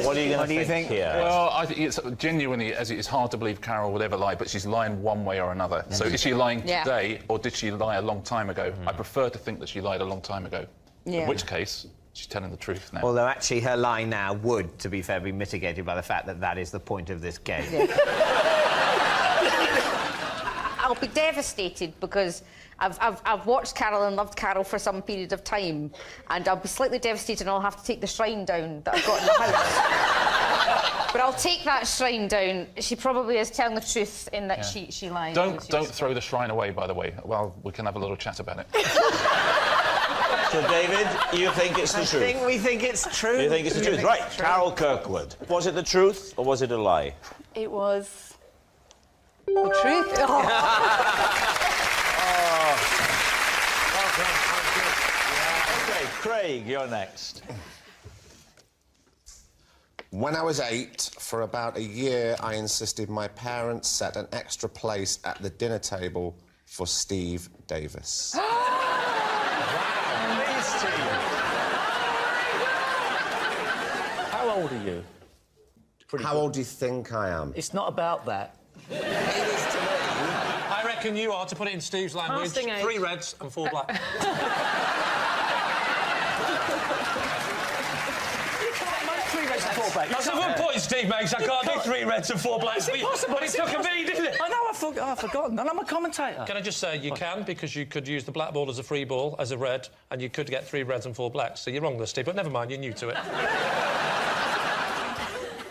what are you going to think here? Well, I think it's genuinely, as it's hard to believe Carol would ever lie, but she's lying one way or another. So is she lying today, or did she lie a long time ago? I prefer to think that she lied a long time ago. Yeah. In which case, she's telling the truth now. Although, actually, her lie now would, to be fair, be mitigated by the fact that that is the point of this game. I'll be devastated because I've watched Carol and loved Carol for some period of time, and I'll be slightly devastated and I'll have to take the shrine down that I've got in the house. But I'll take that shrine down. She probably is telling the truth in that she lied. Don't throw the shrine away, by the way. Well, we can have a little chat about it. So, David, you think it's the truth? I think we think it's true. You think it's the truth, right? Carol Kirkwood. Was it the truth or was it a lie? It was the truth. OK, Craig, you're next. When I was 8, for about a year, I insisted my parents set an extra place at the dinner table for Steve Davis. How old are you? How old do you think I am? It's not about that. I reckon you are, to put it in Steve's language, Casting age. 3 reds and 4 black. That's a good point Steve makes. I can't do 3 reds and 4 blacks. It's impossible. But it took a me, didn't it? I know, I've forgotten, and I'm a commentator. Can I just say, you can, because you could use the black ball as a free ball, as a red, and you could get 3 reds and 4 blacks. So you're wrong there, Steve, but never mind, you're new to it.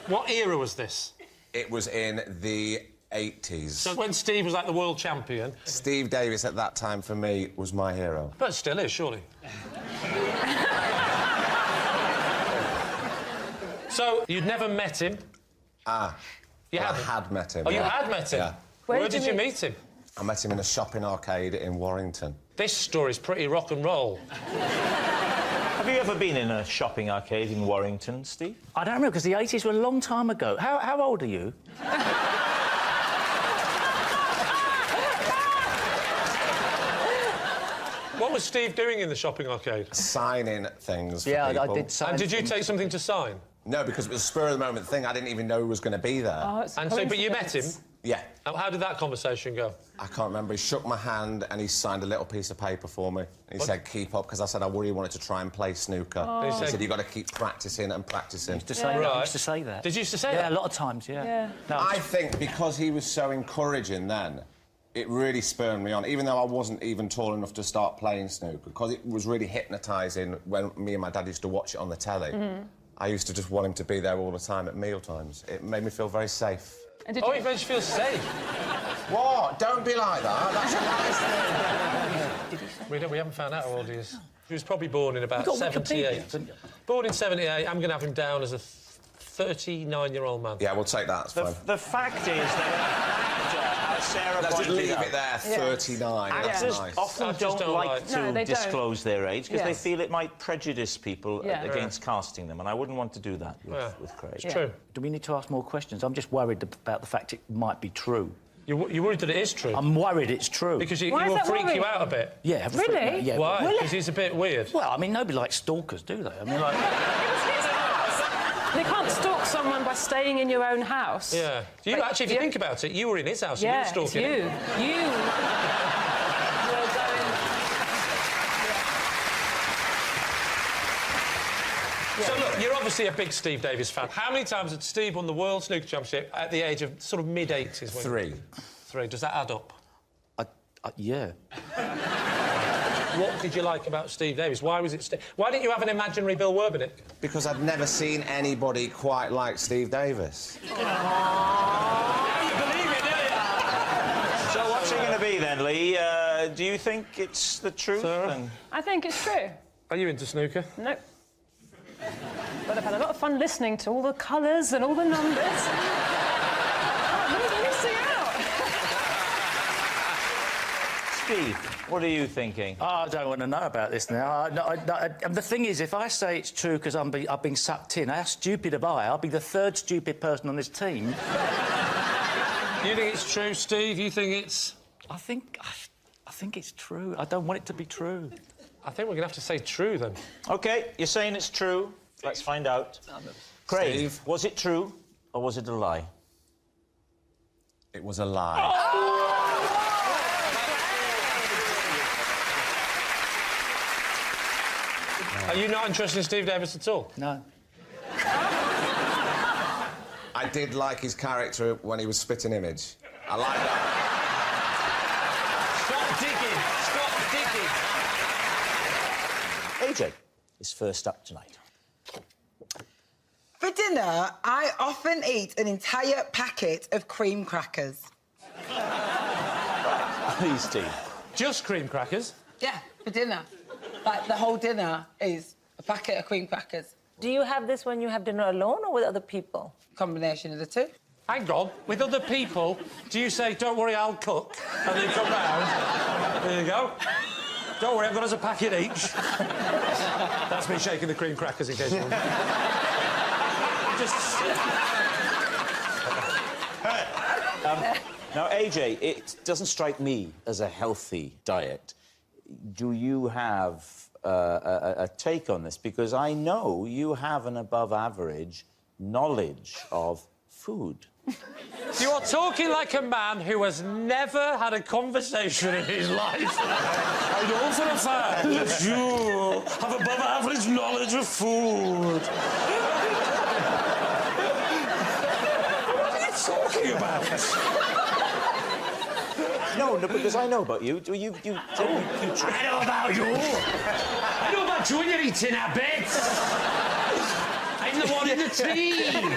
What era was this? It was in the 80s. So when Steve was like the world champion... Steve Davis at that time, for me, was my hero. But still is, surely. So, you'd never met him? I had met him. Oh, you had met him? Yeah. Where did you meet him? I met him in a shopping arcade in Warrington. This story's pretty rock and roll. Have you ever been in a shopping arcade in Warrington, Steve? I don't know, because the 80s were a long time ago. How old are you? What was Steve doing in the shopping arcade? Signing things for Yeah, people. I did sign And did you things. take something to sign? No, because it was a spur-of-the-moment thing. I didn't even know he was going to be there. Oh, it's And so, but you met him? Yeah. And how did that conversation go? I can't remember. He shook my hand and he signed a little piece of paper for me. He said, keep up, because I said I really wanted to try and play snooker. Oh. He said, you've got to keep practising and practising. Used to say that. I used to say that. Did you used to say that? that? Yeah, a lot of times, yeah. No, I think because he was so encouraging then, it really spurred me on, even though I wasn't even tall enough to start playing snooker, because it was really hypnotising when me and my dad used to watch it on the telly. I used to just want him to be there all the time at mealtimes. It made me feel very safe. It made you feel safe? What? Don't be like that. That's a nice thing. We haven't found out how old he is. He was probably born in about You've got 78. Wikipedia. Born in 78. I'm going to have him down as a 39-year-old man. Yeah, we'll take that. That's fine. The fact is that Sarah Let's just pointed leave out, it there. 39. That's actors nice. often don't like to disclose their age because they Yes. feel it might prejudice people Yeah. against casting them, and I wouldn't want to do that with Craig. It's true. Do we need to ask more questions? I'm just worried about the fact it might be true. You're worried that it is true? I'm worried it's true. Because he Why is will that freak worrying? you out a bit. Yeah. Really? Yeah. Why? Will Because he's a bit weird. Well, I mean, nobody likes stalkers, do they? I mean, like... They can't stalk someone by staying in your own house. Yeah. You actually, if you think about it, you were in his house and you were stalking him. You were going... So, look, you're obviously a big Steve Davis fan. How many times had Steve won the World Snooker Championship at the age of sort of mid-80s? 3. 3. Does that add up? Yeah. What did you like about Steve Davis? Why was it Steve? Why didn't you have an imaginary Bill Werbenick? Because I'd never seen anybody quite like Steve Davis. You believe it, do you? So what's it going to be then, Lee? Do you think it's the truth? I think it's true. Are you into snooker? Nope. But I've had a lot of fun listening to all the colours and all the numbers. I'm really missing out. Steve, what are you thinking? Oh, I don't want to know about this now. And the thing is, if I say it's true because I've been sucked in, how stupid am I? I'll be the 3rd stupid person on this team. You think it's true, Steve? You think it's... I think it's true. I don't want it to be true. I think we're going to have to say true, then. OK, you're saying it's true. Let's find out. Craig, Steve. was it true or was it a lie? It was a lie. Are you not interested in Steve Davis at all? No. I did like his character when he was spitting image. I like that. Stop digging! Stop AJ is first up tonight. For dinner, I often eat an entire packet of cream crackers. Please, team. Just cream crackers? Yeah, for dinner. Like, the whole dinner is a packet of cream crackers. Do you have this when you have dinner alone or with other people? Combination of the two. Hang on. With other people, do you say, don't worry, I'll cook, and then come round? There you go. Don't worry, I've got us a packet each. That's me shaking the cream crackers in case you want. Just... Now, AJ, it doesn't strike me as a healthy diet. Do you have a take on this? Because I know you have an above-average knowledge of food. You are talking like a man who has never had a conversation in his life. I know for a fact that you have above-average knowledge of food. What are you talking about? No, because I know about you. You I know about you. I know about you and your eating habits. I'm the one in the team.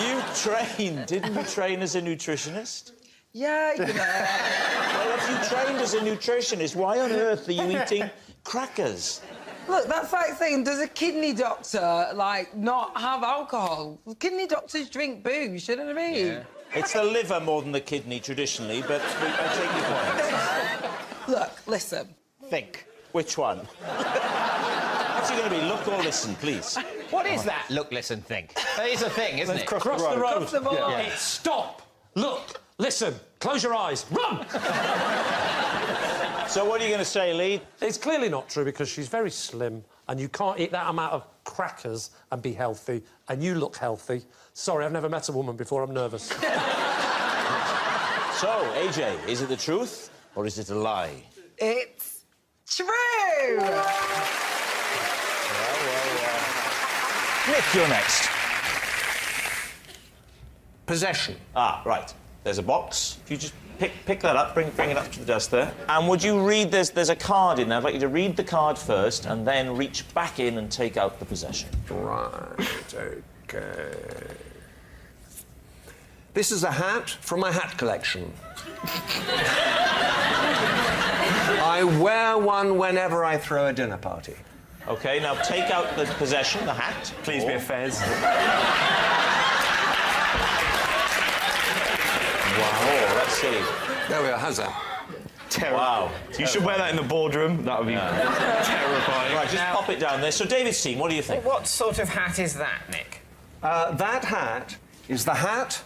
You trained, didn't you train as a nutritionist? Yeah, you know. Well, if you trained as a nutritionist, why on earth are you eating crackers? Look, that's like saying, does a kidney doctor, like, not have alcohol? Kidney doctors drink booze, you know what I mean? Yeah. It's the liver more than the kidney, traditionally, but I take your point. Look, listen. Think. Which one? What's it going to be? Look or listen, please. What is that? Look, listen, think. That is a thing, isn't it? Cross the road. Cross the road. Yeah. It's stop, look, listen, close your eyes, run! So what are you going to say, Lee? It's clearly not true because she's very slim and you can't eat that amount of crackers and be healthy, and you look healthy. Sorry, I've never met a woman before, I'm nervous. So, AJ, is it the truth or is it a lie? It's true! Nick, you're next. Possession. Ah, right. There's a box. If you just pick that up, bring it up to the desk there. And would you read... There's a card in there. I'd like you to read the card first and then reach back in and take out the possession. Right, OK. This is a hat from my hat collection. I wear one whenever I throw a dinner party. OK, now take out the possession, the hat. Please be a fez. Wow, let's see. There we are, how's that? Wow. You should wear that in the boardroom. That would be terrifying. Right, just pop it down there. So, David's team, what do you think? What sort of hat is that, Nick? That hat is the hat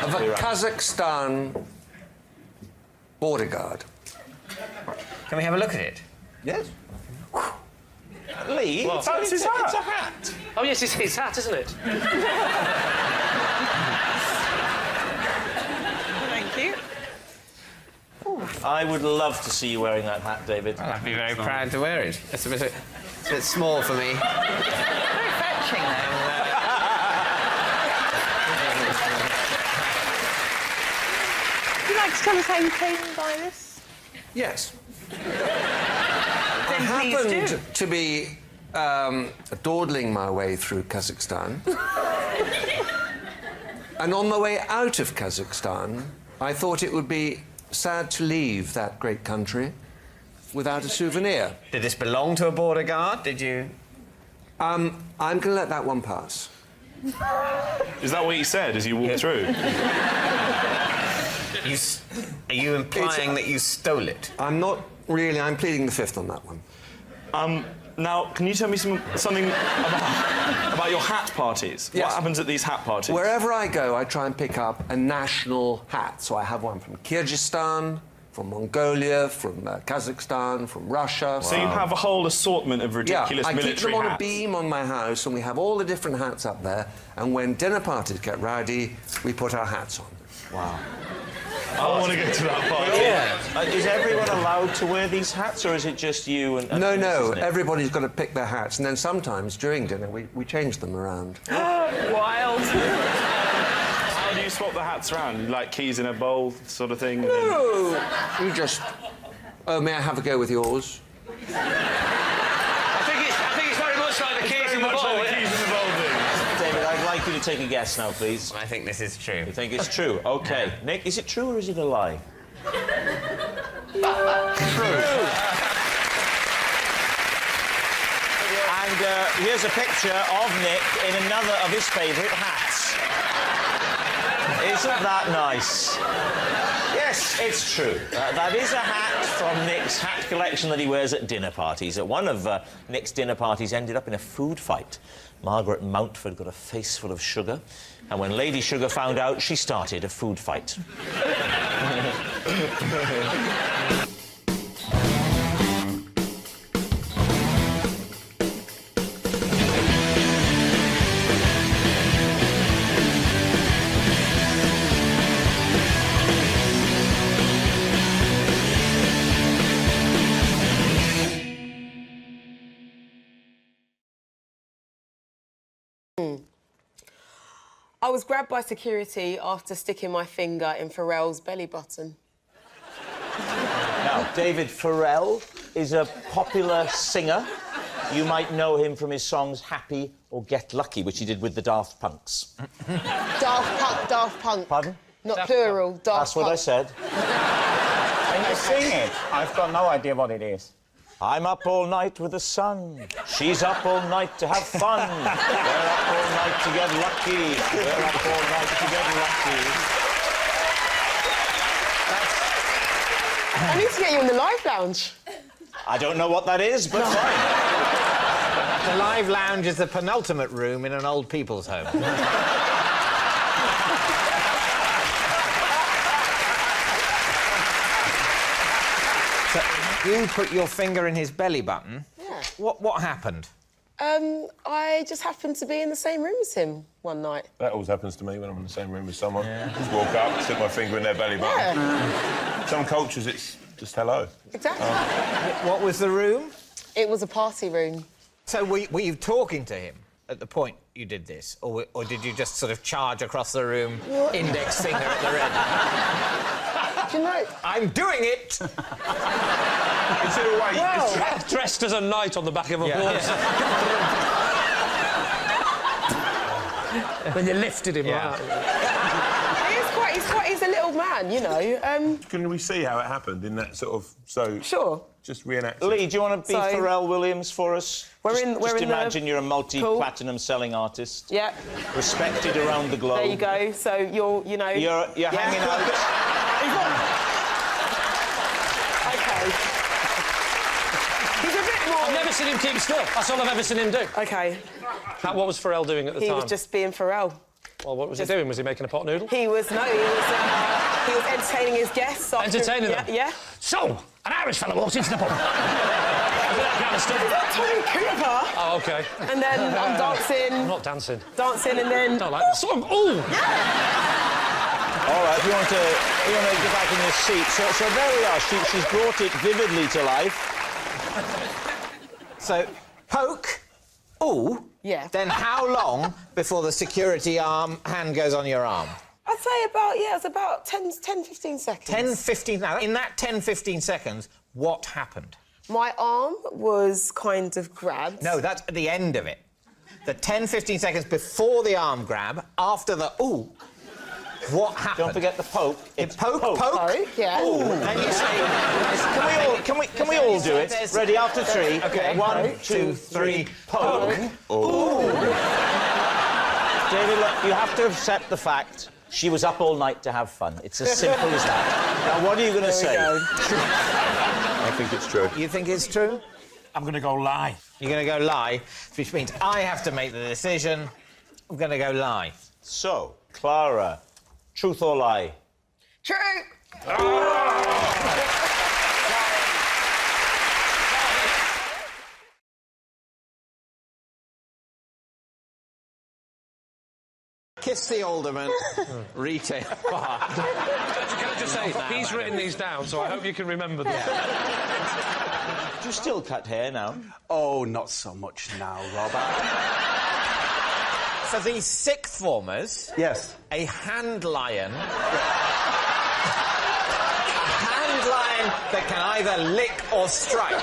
of a Kazakhstan border guard. Can we have a look at it? Yes. Lee, Well, it's his hat. It's a hat. Oh, yes, it's his hat, isn't it? Thank you. I would love to see you wearing that hat, David. Well, I'd be very proud to wear it. It's a bit small for me. Very fetching, though. Would you like to tell us how you came by this? Yes. Then I please do. happened to be dawdling my way through Kazakhstan. And on my way out of Kazakhstan, I thought it would be sad to leave that great country without a souvenir. Did this belong to a border guard? Did you... I'm going to let that one pass. Is that what you said as you walked through? Are you implying that you stole it? I'm not really. I'm pleading the fifth on that one. Now, can you tell me something about your hat parties? Yes. What happens at these hat parties? Wherever I go, I try and pick up a national hat. So I have one from Kyrgyzstan, from Mongolia, from Kazakhstan, from Russia. So you have a whole assortment of ridiculous military hats. I keep them on a beam on my house, and we have all the different hats up there. And when dinner parties get rowdy, we put our hats on. Wow. I want to go to that party. Yeah. Is everyone allowed to wear these hats, or is it just you and... No, everybody's got to pick their hats, and then sometimes during dinner we change them around. Wild. How do you swap the hats around? Like keys in a bowl sort of thing? No! You just... Oh, may I have a go with yours? I think it's very much like the keys in the bowl. David, I'd like you to take a guess now, please. I think this is true. You think it's true? OK. Nick, is it true or is it a lie? True. And here's a picture of Nick in another of his favourite hats. Isn't that nice? Yes, it's true. That is a hat from Nick's hat collection that he wears at dinner parties. At one of Nick's dinner parties ended up in a food fight. Margaret Mountford got a face full of sugar, and when Lady Sugar found out, she started a food fight. I was grabbed by security after sticking my finger in Pharrell's belly button. Now, David Pharrell is a popular singer. You might know him from his songs Happy or Get Lucky, which he did with the Daft Punks. Daft Punk. Pardon? Not plural, Daft Punk. That's what I said. Can you sing it? I've got no idea what it is. I'm up all night with the sun. She's up all night to have fun. We're up all night to get lucky. We're up all night to get lucky. I need to get you in the live lounge. I don't know what that is, but fine. The live lounge is the penultimate room in an old people's home. So, you put your finger in his belly button. Yeah. What happened? I just happened to be in the same room as him one night. That always happens to me when I'm in the same room with someone. Yeah. Just walk up, stick my finger in their belly button. Yeah. Some cultures, it's just hello. Exactly. What was the room? It was a party room. So were you talking to him at the point you did this? Or did you just sort of charge across the room, index finger at the red? Do you know... I'm doing it! Is it a way? Well, dressed as a knight on the back of a horse. When you lifted him out. He's a little man, you know. Can we see how it happened in that sort of... So... Sure. Just reenact. Lee, do you want to be Pharrell Williams for us? Just imagine you're a multi-platinum selling artist. Yeah. Respected around the globe. There you go. So you're hanging out. Okay. He's a bit more... I've never seen him keep still. That's all I've ever seen him do. OK. What was Pharrell doing at the time? He was just being Pharrell. Well, what was he doing? Was he making a pot noodle? He was entertaining his guests. Entertaining them? Yeah. So, an Irish fella walks into the pub. That kind of stuff. Is that Tommy Cooper? Oh, OK. And then I'm dancing. I'm not dancing. Dancing and then... I like the song. Ooh! All right, if you want to get back in this seat. So there we are. She's brought it vividly to life. So, poke. Ooh. Yeah. Then how long before the security hand goes on your arm? I'd say it's about 10, 15 seconds. 10, 15... Now, in that 10, 15 seconds, what happened? My arm was kind of grabbed. No, that's at the end of it. The 10, 15 seconds before the arm grab, after the ooh, what happened? Don't forget the poke. It's poke. Yeah. Ooh. Then you say... Can we all do it? Ready, after three. OK. 1, 2, 3, poke. Ooh. David, look, you have to accept the fact she was up all night to have fun. It's as simple as that. Now, what are you going to say? I think it's true. You think it's true? I'm going to go lie. You're going to go lie, which means I have to make the decision. I'm going to go lie. So, Clara, truth or lie? True. Kiss the alderman. Retail bar. Can I just say, he's written these down, so I hope you can remember them. Do you still cut hair now? Oh, not so much now, Robert. For these sixth formers... Yes. A hand lion... a hand lion that can either lick or strike.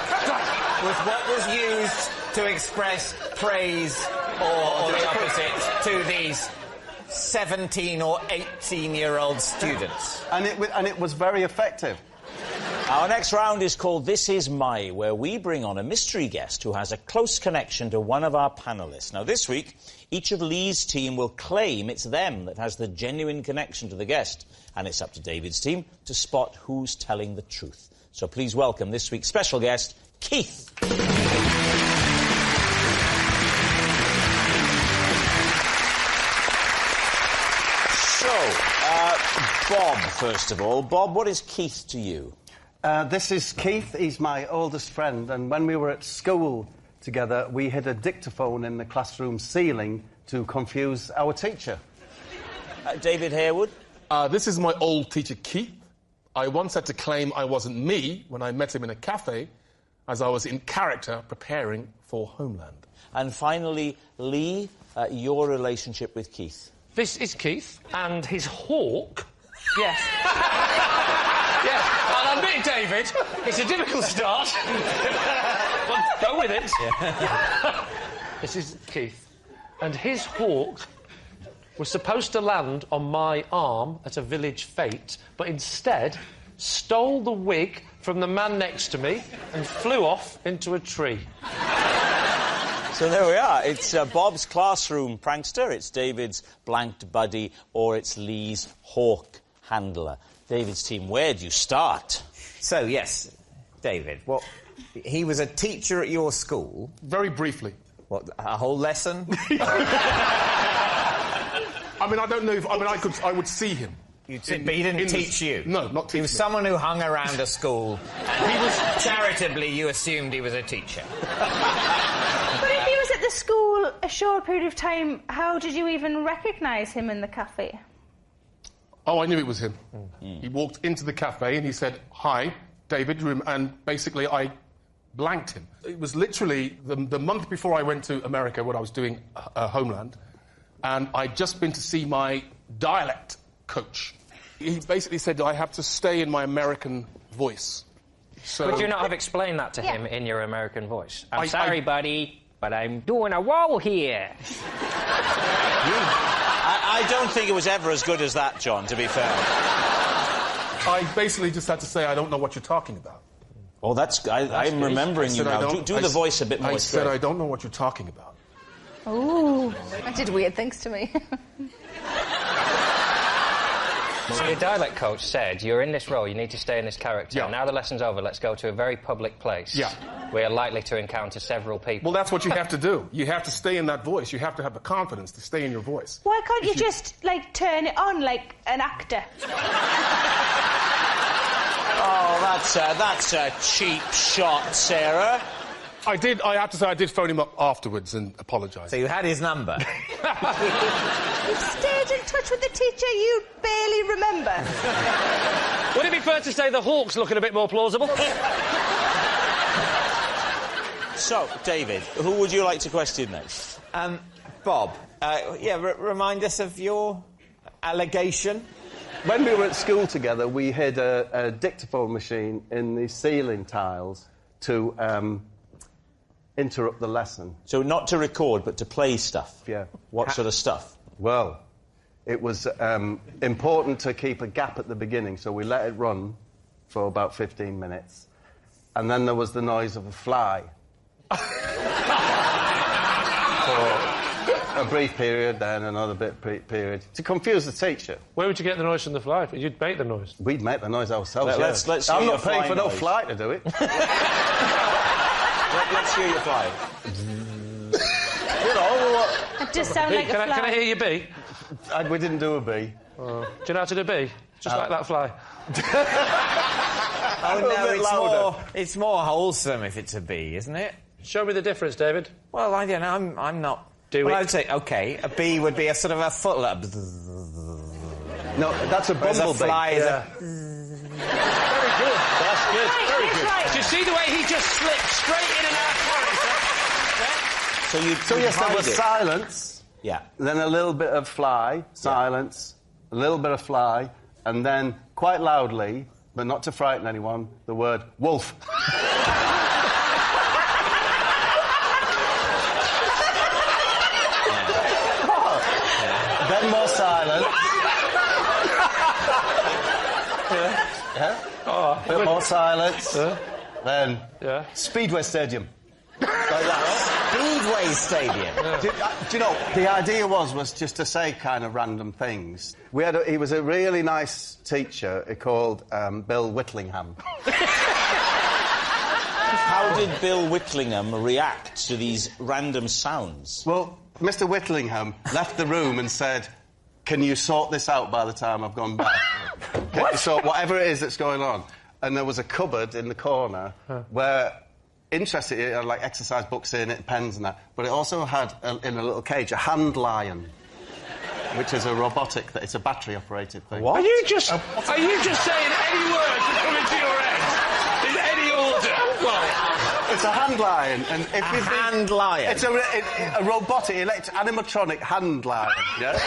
was what was used to express praise or the opposite to these 17 or 18-year-old students. And it was very effective. Our next round is called This Is My, where we bring on a mystery guest who has a close connection to one of our panellists. Now, this week, each of Lee's team will claim it's them that has the genuine connection to the guest, and it's up to David's team to spot who's telling the truth. So please welcome this week's special guest, Keith. Bob, first of all. Bob, what is Keith to you? This is Keith. He's my oldest friend, and when we were at school together, we hid a dictaphone in the classroom ceiling to confuse our teacher. David Harewood? This is my old teacher, Keith. I once had to claim I wasn't me when I met him in a cafe, as I was in character preparing for Homeland. And finally, Lee, your relationship with Keith. This is Keith, and his hawk... Yes. Yeah, I'll admit, David, it's a difficult start. But go with it. Yeah. This is Keith. And his hawk was supposed to land on my arm at a village fete, but instead stole the wig from the man next to me and flew off into a tree. So there we are. It's Bob's classroom prankster, it's David's blanked buddy, or it's Lee's hawk handler. David's team, where do you start? So, yes, David, he was a teacher at your school? Very briefly. What, a whole lesson? I mean, I don't know if... I mean, I would see him. But he didn't teach you? No, not teach me. He was someone who hung around a school, and he was... Charitably, you assumed he was a teacher. But if he was at the school a short period of time, how did you even recognise him in the cafe? Oh, I knew it was him. He walked into the cafe and he said, "Hi, David," and basically I blanked him. It was literally the month before I went to America when I was doing Homeland, and I'd just been to see my dialect coach. He basically said I have to stay in my American voice. So... Would you not have explained that to him in your American voice? I'm sorry, buddy, but I'm doing a wall here. I don't think it was ever as good as that, John, to be fair. I basically just had to say, I don't know what you're talking about. Well, I'm remembering you now. Do the voice a bit more straight. I said, I don't know what you're talking about. Ooh, that did weird things to me. So your dialect coach said, you're in this role, you need to stay in this character. Yeah. Now the lesson's over, let's go to a very public place. Yeah. We are likely to encounter several people. Well, that's what you have to do. You have to stay in that voice. You have to have the confidence to stay in your voice. Why can't you just, like, turn it on like an actor? Oh, that's a cheap shot, Sarah. I have to say, I did phone him up afterwards and apologise. So you had his number? You stayed in touch with the teacher you barely remember. Would it be fair to say the hawk's looking a bit more plausible? So, David, who would you like to question next? Bob, remind us of your allegation. When we were at school together, we hid a dictaphone machine in the ceiling tiles to interrupt the lesson. So not to record, but to play stuff? Yeah. What sort of stuff? Well, it was important to keep a gap at the beginning, so we let it run for about 15 minutes. And then there was the noise of a fly. For a brief period, then another period, to confuse the teacher. Where would you get the noise from the fly? You'd make the noise. We'd make the noise ourselves, Let's I'm not paying for no fly to do it. Let's hear your fly. You know, It does sound like a fly. Can I hear your bee? We didn't do a bee. Do you know how to do a bee? Just like that fly. Oh, no, it's more wholesome if it's a bee, isn't it? Show me the difference, David. Well, I don't know, I'm not... I'd say, OK, a bee would be a sort of a footler. No, that's a bumblebee. A fly is a... Very good. That's good. Very good. Right. Do you see the way he just slipped straight in and out of character? So yes, there was silence. Yeah. Then a little bit of fly, silence, a little bit of fly, and then, quite loudly, but not to frighten anyone, the word wolf. silence. Then Speedway Stadium. Like that. Speedway Stadium. Do you know, the idea was just to say kind of random things. He was a really nice teacher called Bill Whitlingham. How did Bill Whitlingham react to these random sounds? Well, Mr. Whitlingham left the room and said, "Can you sort this out by the time I've gone back?" Can you sort whatever it is that's going on? And there was a cupboard in the corner where, interesting, it had, like, exercise books in it, pens and that, but it also had, in a little cage, a hand lion, which is a robotic, it's a battery-operated thing. What? Are you just saying any words that come into your head? In any order? Well, it's a hand lion, and if a hand lion. It's a robotic, animatronic hand lion. Yeah.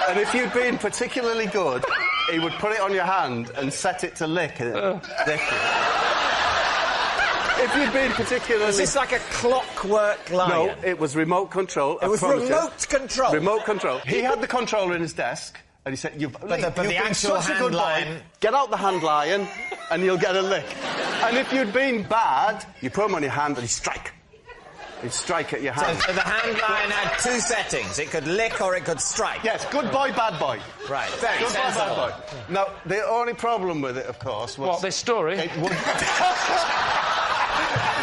And if you'd been particularly good, he would put it on your hand and set it to lick it. If you'd been particularly... Was this like a clockwork lion? No, it was remote control. It was remote control? Remote control. He had the controller in his desk, and he said, you've been such a good boy, get out the hand lion, and you'll get a lick. And if you'd been bad, you put him on your hand and he'd strike. He'd strike at your hand. So the hand lion had two settings. It could lick or it could strike. Yes, good boy, bad boy. Right, very good sensible. boy, bad boy. Now, the only problem with it, of course, was... What, this story? It would...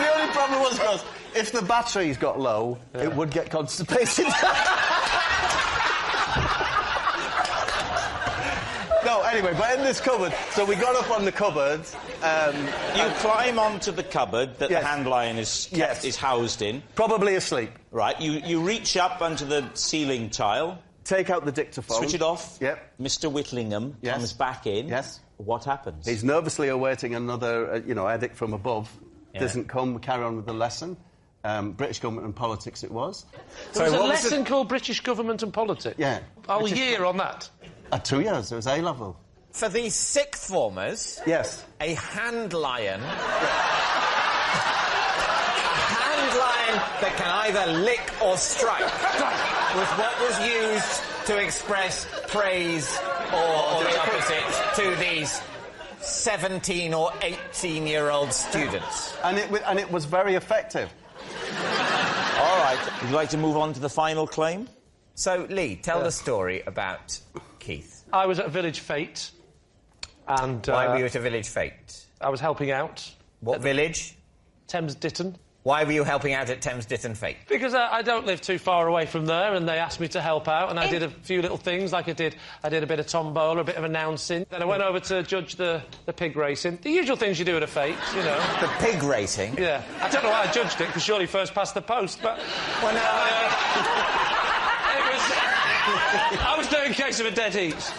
The only problem was, of course, if the batteries got low, it would get constipated. No, anyway, but in this cupboard, so we got up on the cupboard. You climb onto the cupboard that the hand lion is housed in. Probably asleep. Right, you reach up onto the ceiling tile. Take out the dictaphone. Switch it off. Yep. Mr. Whitlingham comes back in. Yes. What happens? He's nervously awaiting another, edict from above. Doesn't come, we carry on with the lesson. British government and politics it was. There was a lesson called British government and politics? Yeah. A year on that? 2 years, it was A-level. For the sixth formers... Yes. A hand lion... a hand lion that can either lick or strike was what was used to express praise or the opposite to these 17 or 18-year-old students. And it was very effective. All right. Would you like to move on to the final claim? So, Lee, tell the story about Keith. I was at a village fete, and... Why were you at a village fete? I was helping out. What village? Thames Ditton. Why were you helping out at Thames Ditton fete? Because I don't live too far away from there, and they asked me to help out, and I did a few little things, like I did a bit of tombola, a bit of announcing. Then I went over to judge the pig racing. The usual things you do at a fete, you know. The pig racing? Yeah. I don't know why I judged it, because surely first past the post, but... Well, I was doing a case of a dead heat.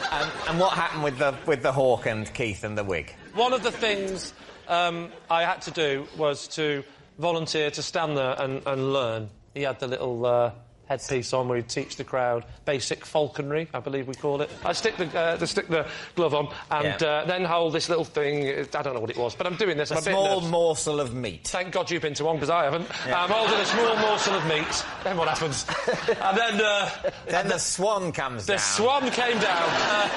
And what happened with the hawk and Keith and the wig? One of the things I had to do was to volunteer to stand there and learn. He had the little headpiece on where he'd teach the crowd basic falconry, I believe we call it. I stick the glove on and then hold this little thing. I don't know what it was, but I'm doing this. A small morsel of meat. Thank God you've been to one, because I haven't. I'm holding a small morsel of meat. Then what happens? And then the swan comes down. The swan came down.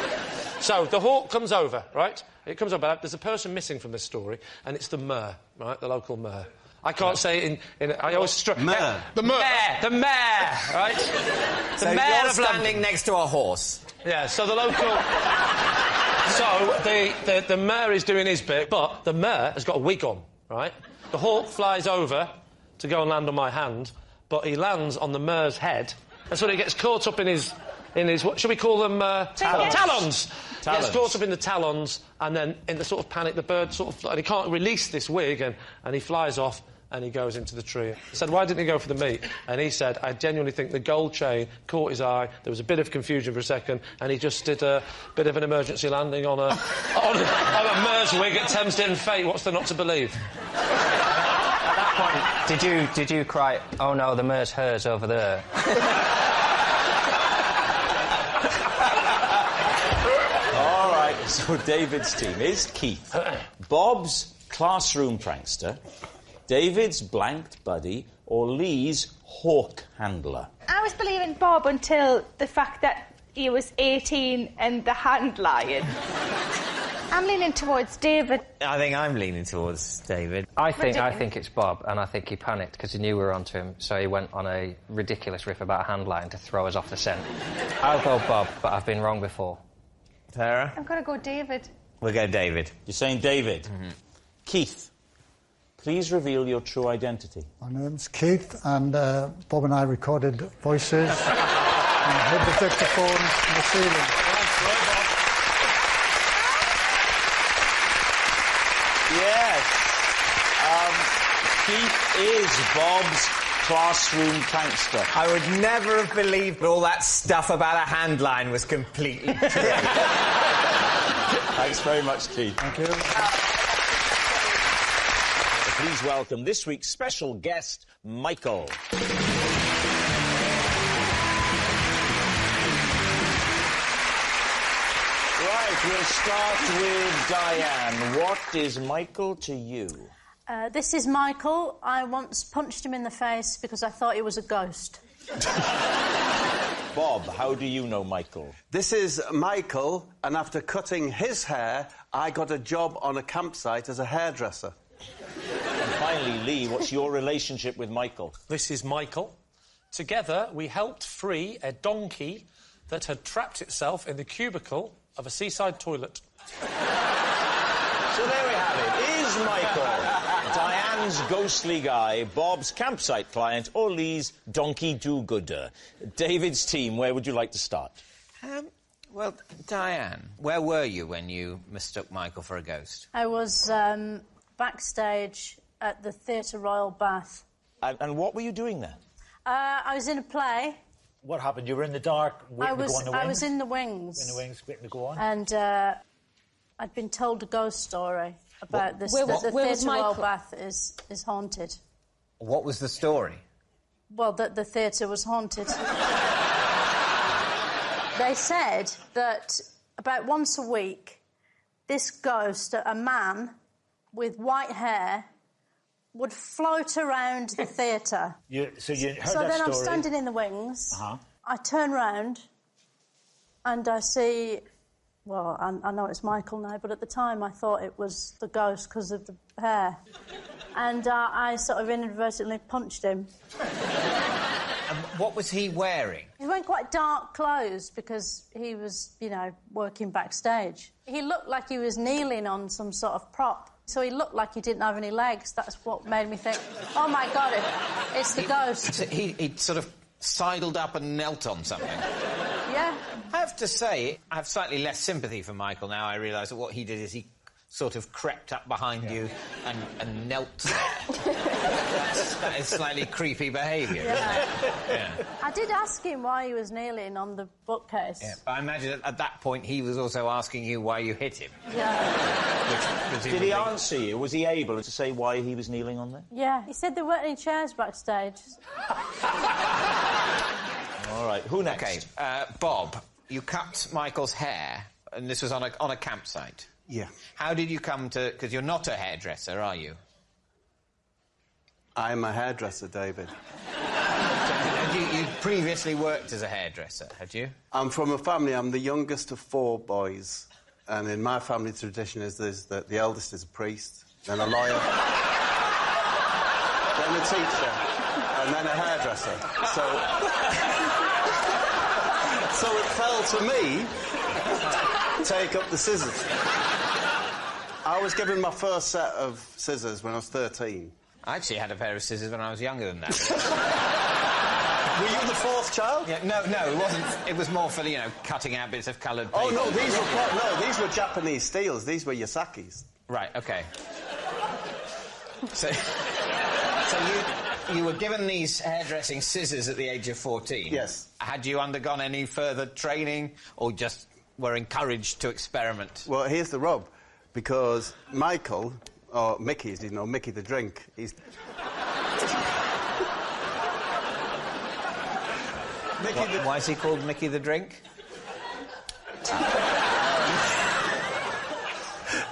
So the hawk comes over, right? It comes over. There's a person missing from this story, and it's the mayor, right? The local mayor. I can't say it in I always struggle. Mayor. The mayor, right? So you're standing next to a horse. Yeah, so the local... So the mayor is doing his bit, but the mayor has got a wig on, right? The hawk flies over to go and land on my hand, but he lands on the mayor's head, and so he gets caught up in his what should we call them? Talons. He gets caught up in the talons, and then in the sort of panic, the bird and he can't release this wig, and he flies off. And he goes into the tree. I said, why didn't he go for the meat? And he said, I genuinely think the gold chain caught his eye. There was a bit of confusion for a second, and he just did a bit of an emergency landing on a mayor's wig at Thames Ditton fete. What's there not to believe? At that point, did you cry, oh no, the mayor's hers over there? All right, so David's team is Keith, Bob's classroom prankster, David's blanked buddy, or Lee's hawk handler. I was believing Bob until the fact that he was 18 and the hand lion. I'm leaning towards David. I think I'm leaning towards David. I think it's Bob, and I think he panicked because he knew we were onto him, so he went on a ridiculous riff about a hand line to throw us off the scent. I'll go Bob, but I've been wrong before. Tara? I'm going to go David. We'll go David. You're saying David? Mm-hmm. Keith, please reveal your true identity. My name's Keith, and Bob and I recorded voices and hid the dictaphone in the ceiling. Yes. Keith is Bob's classroom prankster. I would never have believed all that stuff about a hand line was completely true. Thanks very much, Keith. Thank you. Please welcome this week's special guest, Michael. Right, we'll start with Diane. What is Michael to you? This is Michael. I once punched him in the face because I thought he was a ghost. Bob, how do you know Michael? This is Michael, and after cutting his hair, I got a job on a campsite as a hairdresser. And finally, Lee, what's your relationship with Michael? This is Michael. Together, we helped free a donkey that had trapped itself in the cubicle of a seaside toilet. So there we have it. Is Michael Diane's ghostly guy, Bob's campsite client, or Lee's donkey do-gooder? David's team, where would you like to start? Well, Diane, where were you when you mistook Michael for a ghost? I was backstage at the Theatre Royal Bath. And what were you doing there? I was in a play. What happened? You were in the dark, waiting to go on the wings? I was in the wings. In the wings, waiting to go on? And I'd been told a ghost story about this. Where that the was Theatre Royal Michael? Bath is haunted. What was the story? Well, that the theatre was haunted. They said that about once a week, this ghost, a man with white hair, would float around the theatre. So you heard So that then story. I'm standing in the wings. Uh-huh. I turn round and I see... Well, I know it's Michael now, but at the time I thought it was the ghost because of the hair. And I sort of inadvertently punched him. And what was he wearing? He was wearing quite dark clothes because he was, you know, working backstage. He looked like he was kneeling on some sort of prop. So he looked like he didn't have any legs. That's what made me think, oh, my God, it's the ghost. So he sort of sidled up and knelt on something. Yeah. I have to say, I have slightly less sympathy for Michael now. I realise that what he did is he sort of crept up behind you and knelt there. that is slightly creepy behaviour, isn't it? Yeah. I did ask him why he was kneeling on the bookcase. Yeah, but I imagine at that point he was also asking you why you hit him. Yeah. Did he answer you? Was he able to say why he was kneeling on there? Yeah. He said there weren't any chairs backstage. All right, who next? OK, Bob, you cut Michael's hair, and this was on a campsite. Yeah. How did you come to... Because you're not a hairdresser, are you? I'm a hairdresser, David. You previously worked as a hairdresser, had you? I'm from a family, I'm the youngest of 4 boys, and in my family tradition is that the eldest is a priest, then a lawyer, then a teacher, and then a hairdresser. So it fell to me to take up the scissors. I was given my first set of scissors when I was 13. I actually had a pair of scissors when I was younger than that. Were you the 4th child? Yeah, no, it wasn't. It was more for, you know, cutting out bits of coloured paper. Oh, no, these were Japanese steels. These were Yasakis. Right, OK. So you were given these hairdressing scissors at the age of 14? Yes. Had you undergone any further training or just were encouraged to experiment? Well, here's the rub. Because Michael, or Mickey, as you know, Mickey the drink, he's... Why is he called Mickey the drink?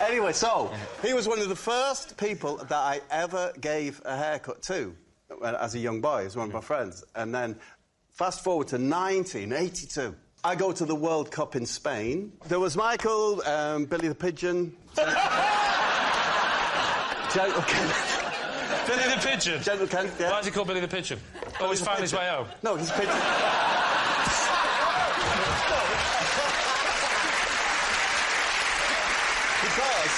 Anyway, so, he was one of the first people that I ever gave a haircut to as a young boy. He was one of my friends. And then, fast forward to 1982, I go to the World Cup in Spain. There was Michael, Billy the Pigeon... Gentle Kenneth. Billy the Pigeon? Gentle Kenneth, yeah. Why is he called Billy the Pigeon? Oh, he's found his way home? No, he's a pigeon. Because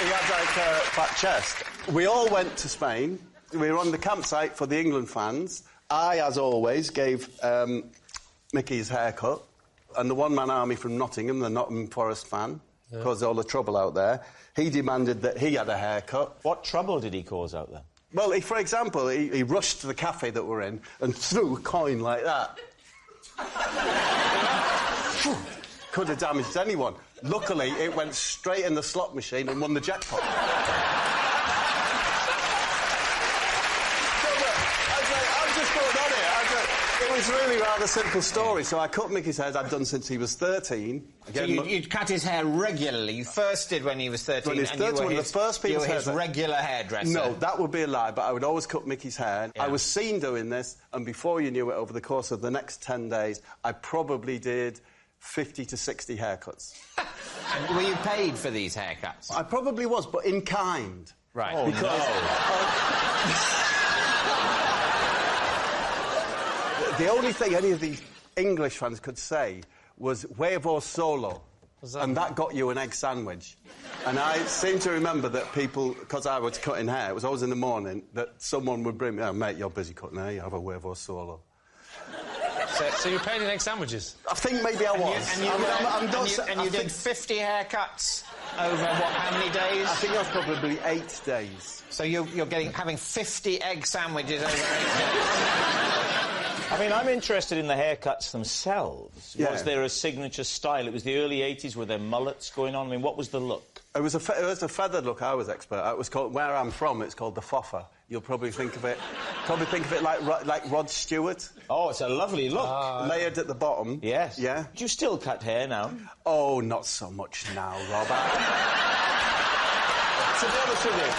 he had, like, a fat chest. We all went to Spain. We were on the campsite for the England fans. I, as always, gave Mickey his haircut. And the one-man army from Nottingham, the Nottingham Forest fan, caused all the trouble out there. He demanded that he had a haircut. What trouble did he cause out there? Well, for example, he rushed to the cafe that we're in and threw a coin like that. Could have damaged anyone. Luckily, it went straight in the slot machine and won the jackpot. It was really rather simple story. So I cut Mickey's hair, I'd done since he was 13. So you'd cut his hair regularly. You first did when he was 13. When he was 13, one of the first people... You were his regular hairdresser. No, that would be a lie, but I would always cut Mickey's hair. Yeah. I was seen doing this, and before you knew it, over the course of the next 10 days, I probably did 50 to 60 haircuts. And were you paid for these haircuts? I probably was, but in kind. Right. Oh, because... The only thing any of the English fans could say was huevo solo, and that got you an egg sandwich. And I seem to remember that people, because I was cutting hair, it was always in the morning, that someone would bring me, oh, mate, you're busy cutting hair, you have a huevo solo. So you were paid in egg sandwiches? I think maybe I was. And you did 50 haircuts over, how many days? I think that was probably 8 days. So you're having 50 egg sandwiches over 8 days? I mean, I'm interested in the haircuts themselves. Yeah. Was there a signature style? It was the early 80s, were there mullets going on? I mean, what was the look? It was a feathered look I was expert at. It was called, where I'm from, it's called the foffer. You'll probably think of it like Rod Stewart. Oh, it's a lovely look. Layered at the bottom. Yes. Yeah. Do you still cut hair now? Oh, not so much now, Robert. To be honest with you,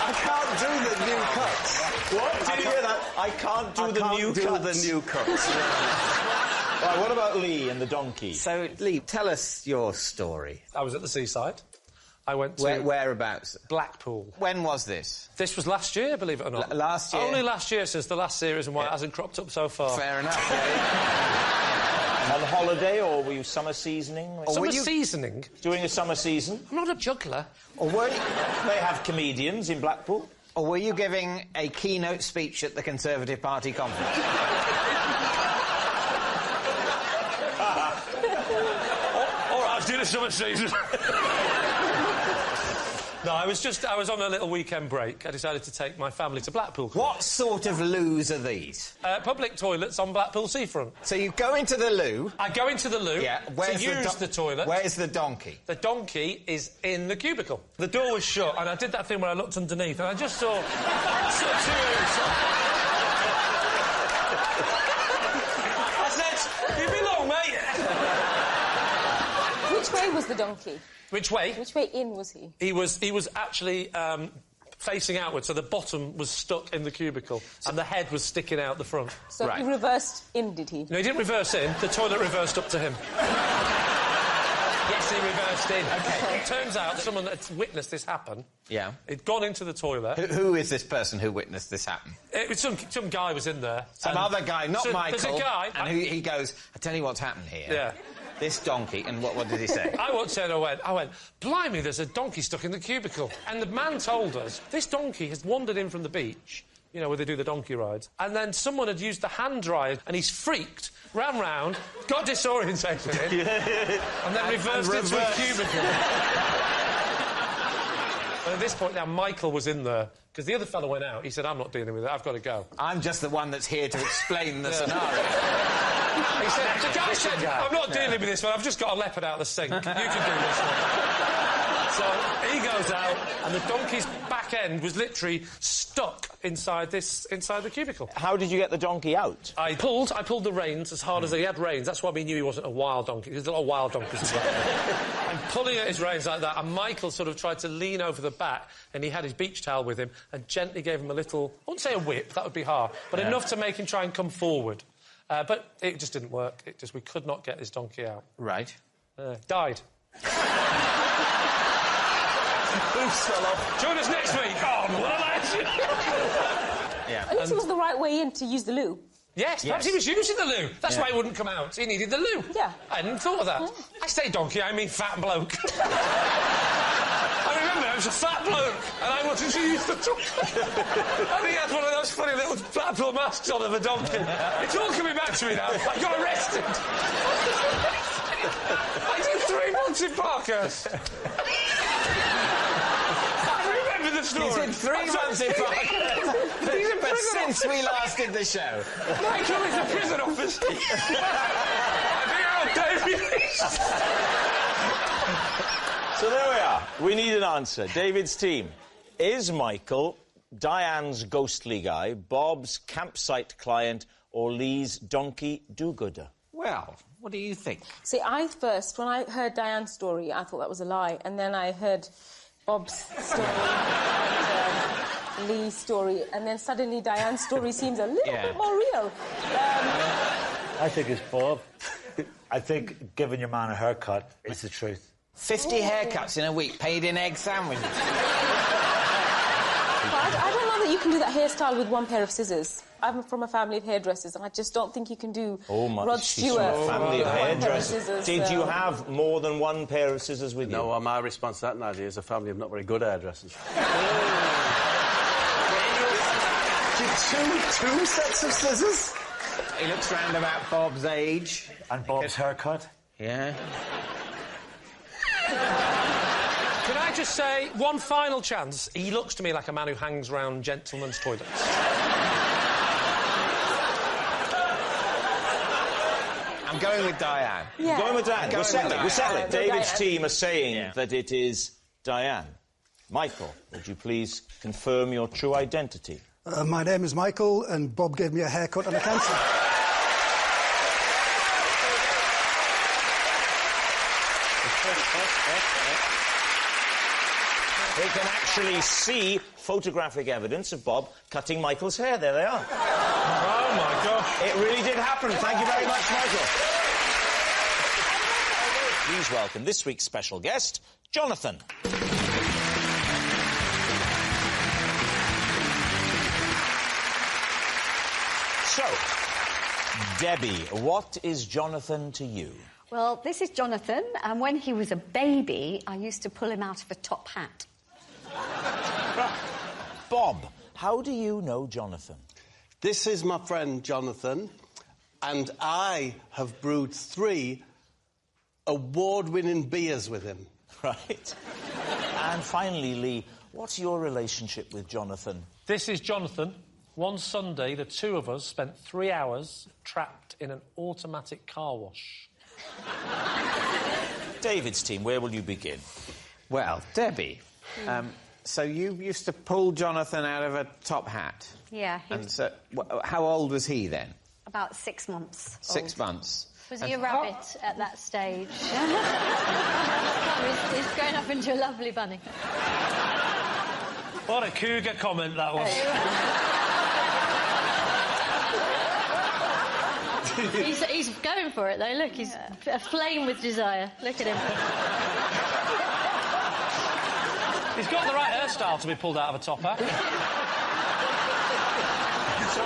I can't do the new cuts. What? Did you hear that? I can't do the new cuts. Right, what about Lee and the donkey? So, Lee, tell us your story. I was at the seaside. I went to... Whereabouts? Blackpool. When was this? This was last year, believe it or not. Last year? Only last year, since the last series, and why it hasn't cropped up so far. Fair enough. On holiday, or were you summer seasoning? Seasoning? Doing a summer season? I'm not a juggler. Or were you... They have comedians in Blackpool. Or were you giving a keynote speech at the Conservative Party conference? Or I was doing a summer season. No, I was on a little weekend break. I decided to take my family to Blackpool. What sort of loos are these? Public toilets on Blackpool seafront. So you go into the loo... I go into the loo to use the toilet. Where's the donkey? The donkey is in the cubicle. The door was shut, and I did that thing where I looked underneath, and I just saw... I said, you belong, mate. Which way was the donkey? Which way? Which way in was he? He was actually facing outwards, so the bottom was stuck in the cubicle, and the head was sticking out the front. So he reversed in, did he? No, he didn't reverse in. The toilet reversed up to him. Yes, he reversed in. OK. It turns out someone that's witnessed this happen... Yeah. He'd gone into the toilet... Who is this person who witnessed this happen? It was some guy was in there. Some other guy, not Michael. There's a guy... And he goes, I tell you what's happened here. Yeah. This donkey, and what did he say? I walked in and I went, blimey, there's a donkey stuck in the cubicle. And the man told us, this donkey has wandered in from the beach, you know, where they do the donkey rides, and then someone had used the hand dryer, and he's freaked, ran round, got disorientated, and then reversed into a cubicle. And at this point now, Michael was in there, because the other fellow went out. He said, I'm not dealing with it, I've got to go. I'm just the one that's here to explain the scenario. He said, the guy said, I'm not dealing with this one, I've just got a leopard out of the sink. You can do this one. So he goes out, and the donkey's back end was literally stuck inside the cubicle. How did you get the donkey out? I pulled the reins as hard as he had reins. That's why we knew he wasn't a wild donkey. There's a lot of wild donkeys as well. I'm pulling at his reins like that, and Michael sort of tried to lean over the back, and he had his beach towel with him, and gently gave him a little... I wouldn't say a whip, that would be hard, but enough to make him try and come forward. But it just didn't work. We could not get this donkey out. Right. Died. Join us next week on What a Legend! Yeah. At least it was the right way in to use the loo. Yes, perhaps he was using the loo. That's why he wouldn't come out. He needed the loo. Yeah. I hadn't thought of that. Yeah. I say donkey, I mean fat bloke. I remember I was a fat bloke and I wanted to use the donkey. I think he had one of those funny little Blackpool masks on of a donkey. It's all coming back to me now. I got arrested. I did 3 months in Parkhurst. The story. He's in 3 months in Parkhurst. But since we last did the show. Michael is a prison officer. So there we are. We need an answer. David's team. Is Michael Diane's ghostly guy, Bob's campsite client, or Lee's donkey do-gooder? Well, what do you think? See, when I heard Diane's story, I thought that was a lie. And then I heard Bob's story and Lee's story, and then suddenly Diane's story seems a little bit more real. I think it's Bob. I think giving your man a haircut is the truth. 50 haircuts in a week, paid in egg sandwiches. I don't know that you can do that hairstyle with one pair of scissors. I'm from a family of hairdressers, and I just don't think you can do Rod Stewart. From a family of hairdressers. Scissors, Did you have more than one pair of scissors with you? No, well, my response to that, Nadia, is a family of not very good hairdressers. Two sets of scissors? He looks round about Bob's age. And Bob's haircut? Yeah. Can I just say, one final chance? He looks to me like a man who hangs round gentlemen's toilets. I'm going with Diane. Yeah. Going with Diane. We'll settle it. David's Diane. team are saying that it is Diane. Michael, would you please confirm your true identity? My name is Michael, and Bob gave me a haircut and a cancer. They can actually see photographic evidence of Bob cutting Michael's hair. There they are. Oh, my gosh. It really did happen. Thank you very much, Michael. Please welcome this week's special guest, Jonathan. So, Debbie, what is Jonathan to you? Well, this is Jonathan, and when he was a baby, I used to pull him out of a top hat. Bob, how do you know Jonathan? This is my friend Jonathan, and I have brewed 3 award-winning beers with him. Right. And finally, Lee, what's your relationship with Jonathan? This is Jonathan. One Sunday, the two of us spent 3 hours trapped in an automatic car wash. David's team, where will you begin? Well, Debbie, so you used to pull Jonathan out of a top hat? Yeah. And so, how old was he then? About 6 months. 6 months. Was he a rabbit at that stage? He's grown up into a lovely bunny. What a cougar comment that was. He's going for it, though. Look, he's aflame with desire. Look at him. He's got the right hairstyle to be pulled out of a top hat. So,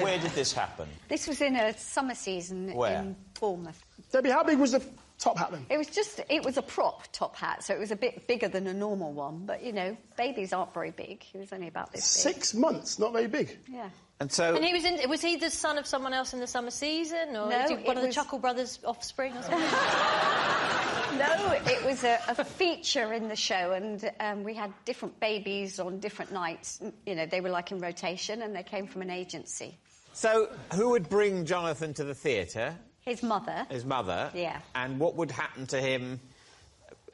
where did this happen? This was in a summer season in Bournemouth. Debbie, how big was the top hat then? It was a prop top hat, so it was a bit bigger than a normal one. But, you know, babies aren't very big. He was only about this big. 6 months, not very big. Yeah. And so... And was he the son of someone else in the summer season? Or No, was he one of the was- Chuckle Brothers' offspring or something? No, it was a feature in the show, and we had different babies on different nights. You know, they were like in rotation, and they came from an agency. So, who would bring Jonathan to the theatre? His mother. His mother? Yeah. And what would happen to him?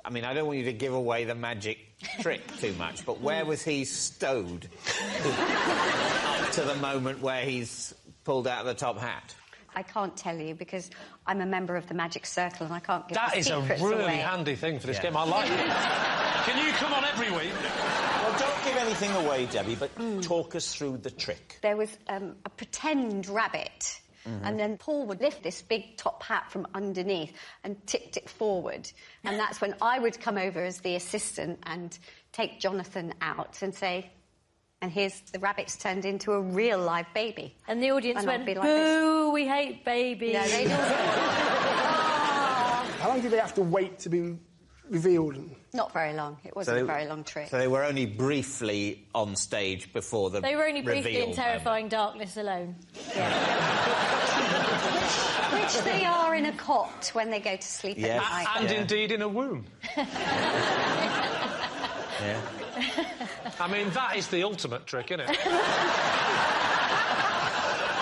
I mean, I don't want you to give away the magic trick too much, but where was he stowed up to the moment where he's pulled out of the top hat? I can't tell you because I'm a member of the Magic Circle and I can't give That the is a secrets really away. handy thing for this game. I like it. Can you come on every week? Well, don't give anything away, Debbie, but talk us through the trick. There was a pretend rabbit And then Paul would lift this big top hat from underneath and tipped it forward. And that's when I would come over as the assistant and take Jonathan out and say, and here's the rabbit's turned into a real live baby. And the audience And went, I'd be like boo, we hate babies. No, they How long did they have to wait to be revealed? Not very long. It wasn't a very long trick. So they were only briefly on stage before the They were only briefly in reveal terrifying darkness alone. Which they are in a cot when they go to sleep at night. And indeed in a womb. Yeah. I mean, that is the ultimate trick, isn't it?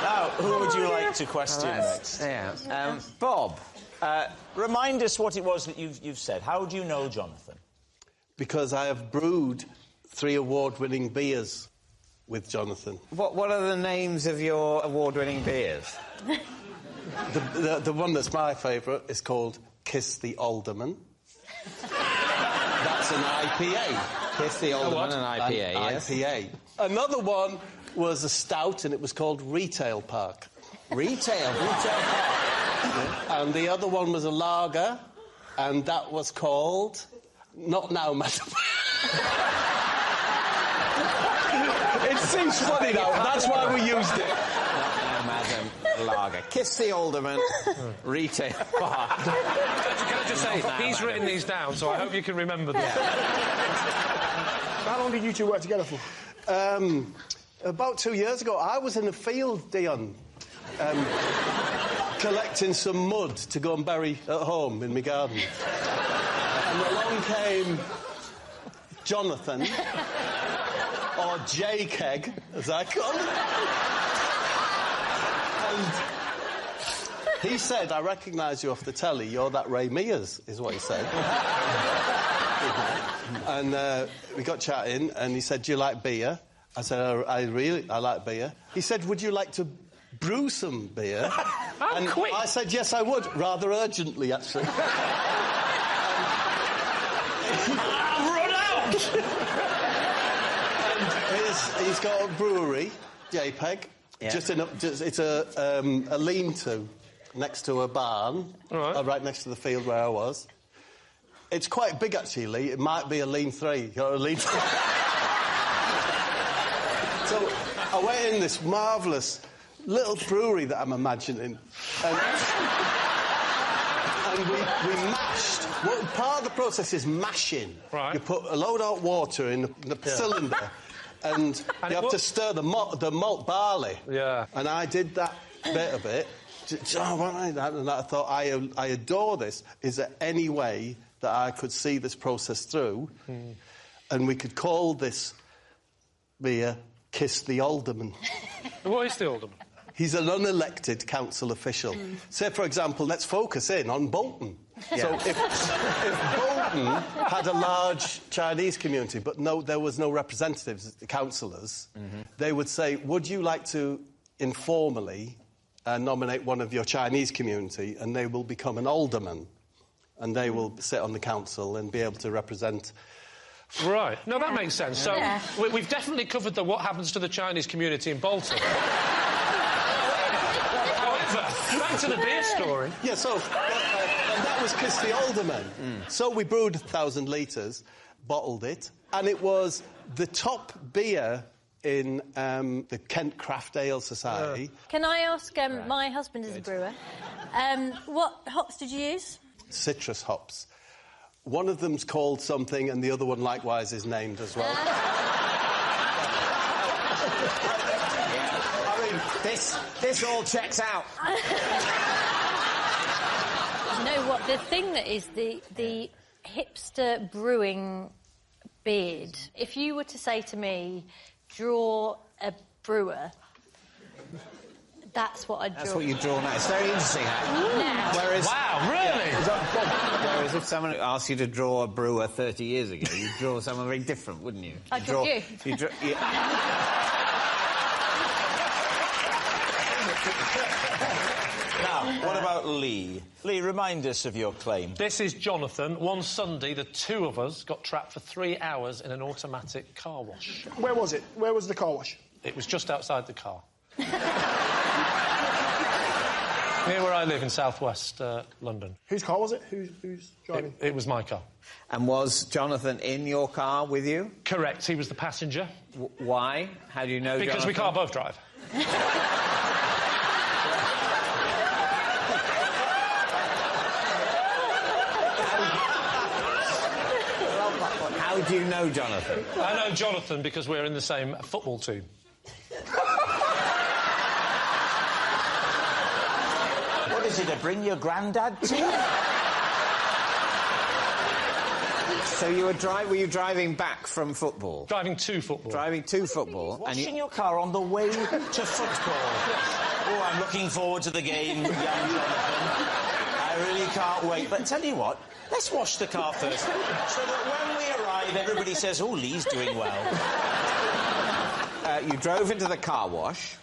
Now, who would you like to question next? Yeah. Bob, remind us what it was that you've said. How do you know Jonathan? Because I have brewed 3 award-winning beers with Jonathan. what are the names of your award-winning beers? The one that's my favourite is called Kiss the Alderman. That's an IPA. Kiss the Alderman, an IPA, yes. IPA. Another one was a stout, and it was called Retail Park. Retail Park? And the other one was a lager, and that was called... Not Now, Madam. It seems funny now. That's why we used it. Not Now, Madam. Lager. Kiss the Alderman. Retail Park. Can I just say, he's written these down, so I hope you can remember them. How long did you two work together for? About 2 years ago, I was in a field, Dion, collecting some mud to go and bury at home in my garden. And along came Jonathan, or J-Keg, as I call him. And he said, I recognise you off the telly, you're that Ray Mears, is what he said. And we got chatting, and he said, do you like beer? I said, I like beer. He said, would you like to brew some beer? How quick! I said, yes, I would, rather urgently, actually. I've run out! And he's got a brewery, JPEG. Yeah. It's a lean-to next to a barn, right next to the field where I was. It's quite big, actually. It might be a lean 3 or a lean 3. So I went in this marvellous little brewery that I'm imagining, and we mashed. Well, part of the process is mashing. Right. You put a load of water in the cylinder, and you have to stir the malt barley. Yeah. And I did that bit of it. And I thought, I adore this. Is there any way that I could see this process through, and we could call this beer Kiss the Alderman? What is the Alderman? He's an unelected council official. Say, for example, let's focus in on Bolton. Yeah. So if Bolton had a large Chinese community, but there was no representatives, councillors, they would say, would you like to informally nominate one of your Chinese community, and they will become an alderman, and they will sit on the council and be able to represent... Right. No, that makes sense. So we've definitely covered what happens to the Chinese community in Bolton. However, back to the beer story. Yeah, so... and that was Kiss the Alderman. So we brewed 1,000 litres, bottled it, and it was the top beer in the Kent Craft Ale Society. Can I ask, my husband is a brewer, what hops did you use? Citrus hops. One of them's called something, and the other one likewise is named as well. I mean, this all checks out. You know what? The thing that is the hipster brewing beard. If you were to say to me, draw a brewer, that's what I'd draw. That's what you draw now. It's very interesting, Now. Whereas, wow, really? Whereas if someone asked you to draw a brewer 30 years ago, you'd draw someone very different, wouldn't you? I'd draw you. Now, what about Lee? Lee, remind us of your claim. This is Jonathan. One Sunday, the two of us got trapped for 3 hours in an automatic car wash. Where was it? Where was the car wash? It was just outside the car. Near where I live in southwest London. Whose car was it? Who's driving? It was my car. And was Jonathan in your car with you? Correct, he was the passenger. Why? How do you know Because we can't both drive. How do you know Jonathan? I know Jonathan because we're in the same football team. What is it, a bring your granddad team? So you were you driving back from football? Driving to football. Driving to football. Washing your car on the way to football. Oh, I'm looking forward to the game, young Jonathan. I really can't wait. But tell you what, let's wash the car first, so that when we arrive, everybody says, oh, Lee's doing well. You drove into the car wash,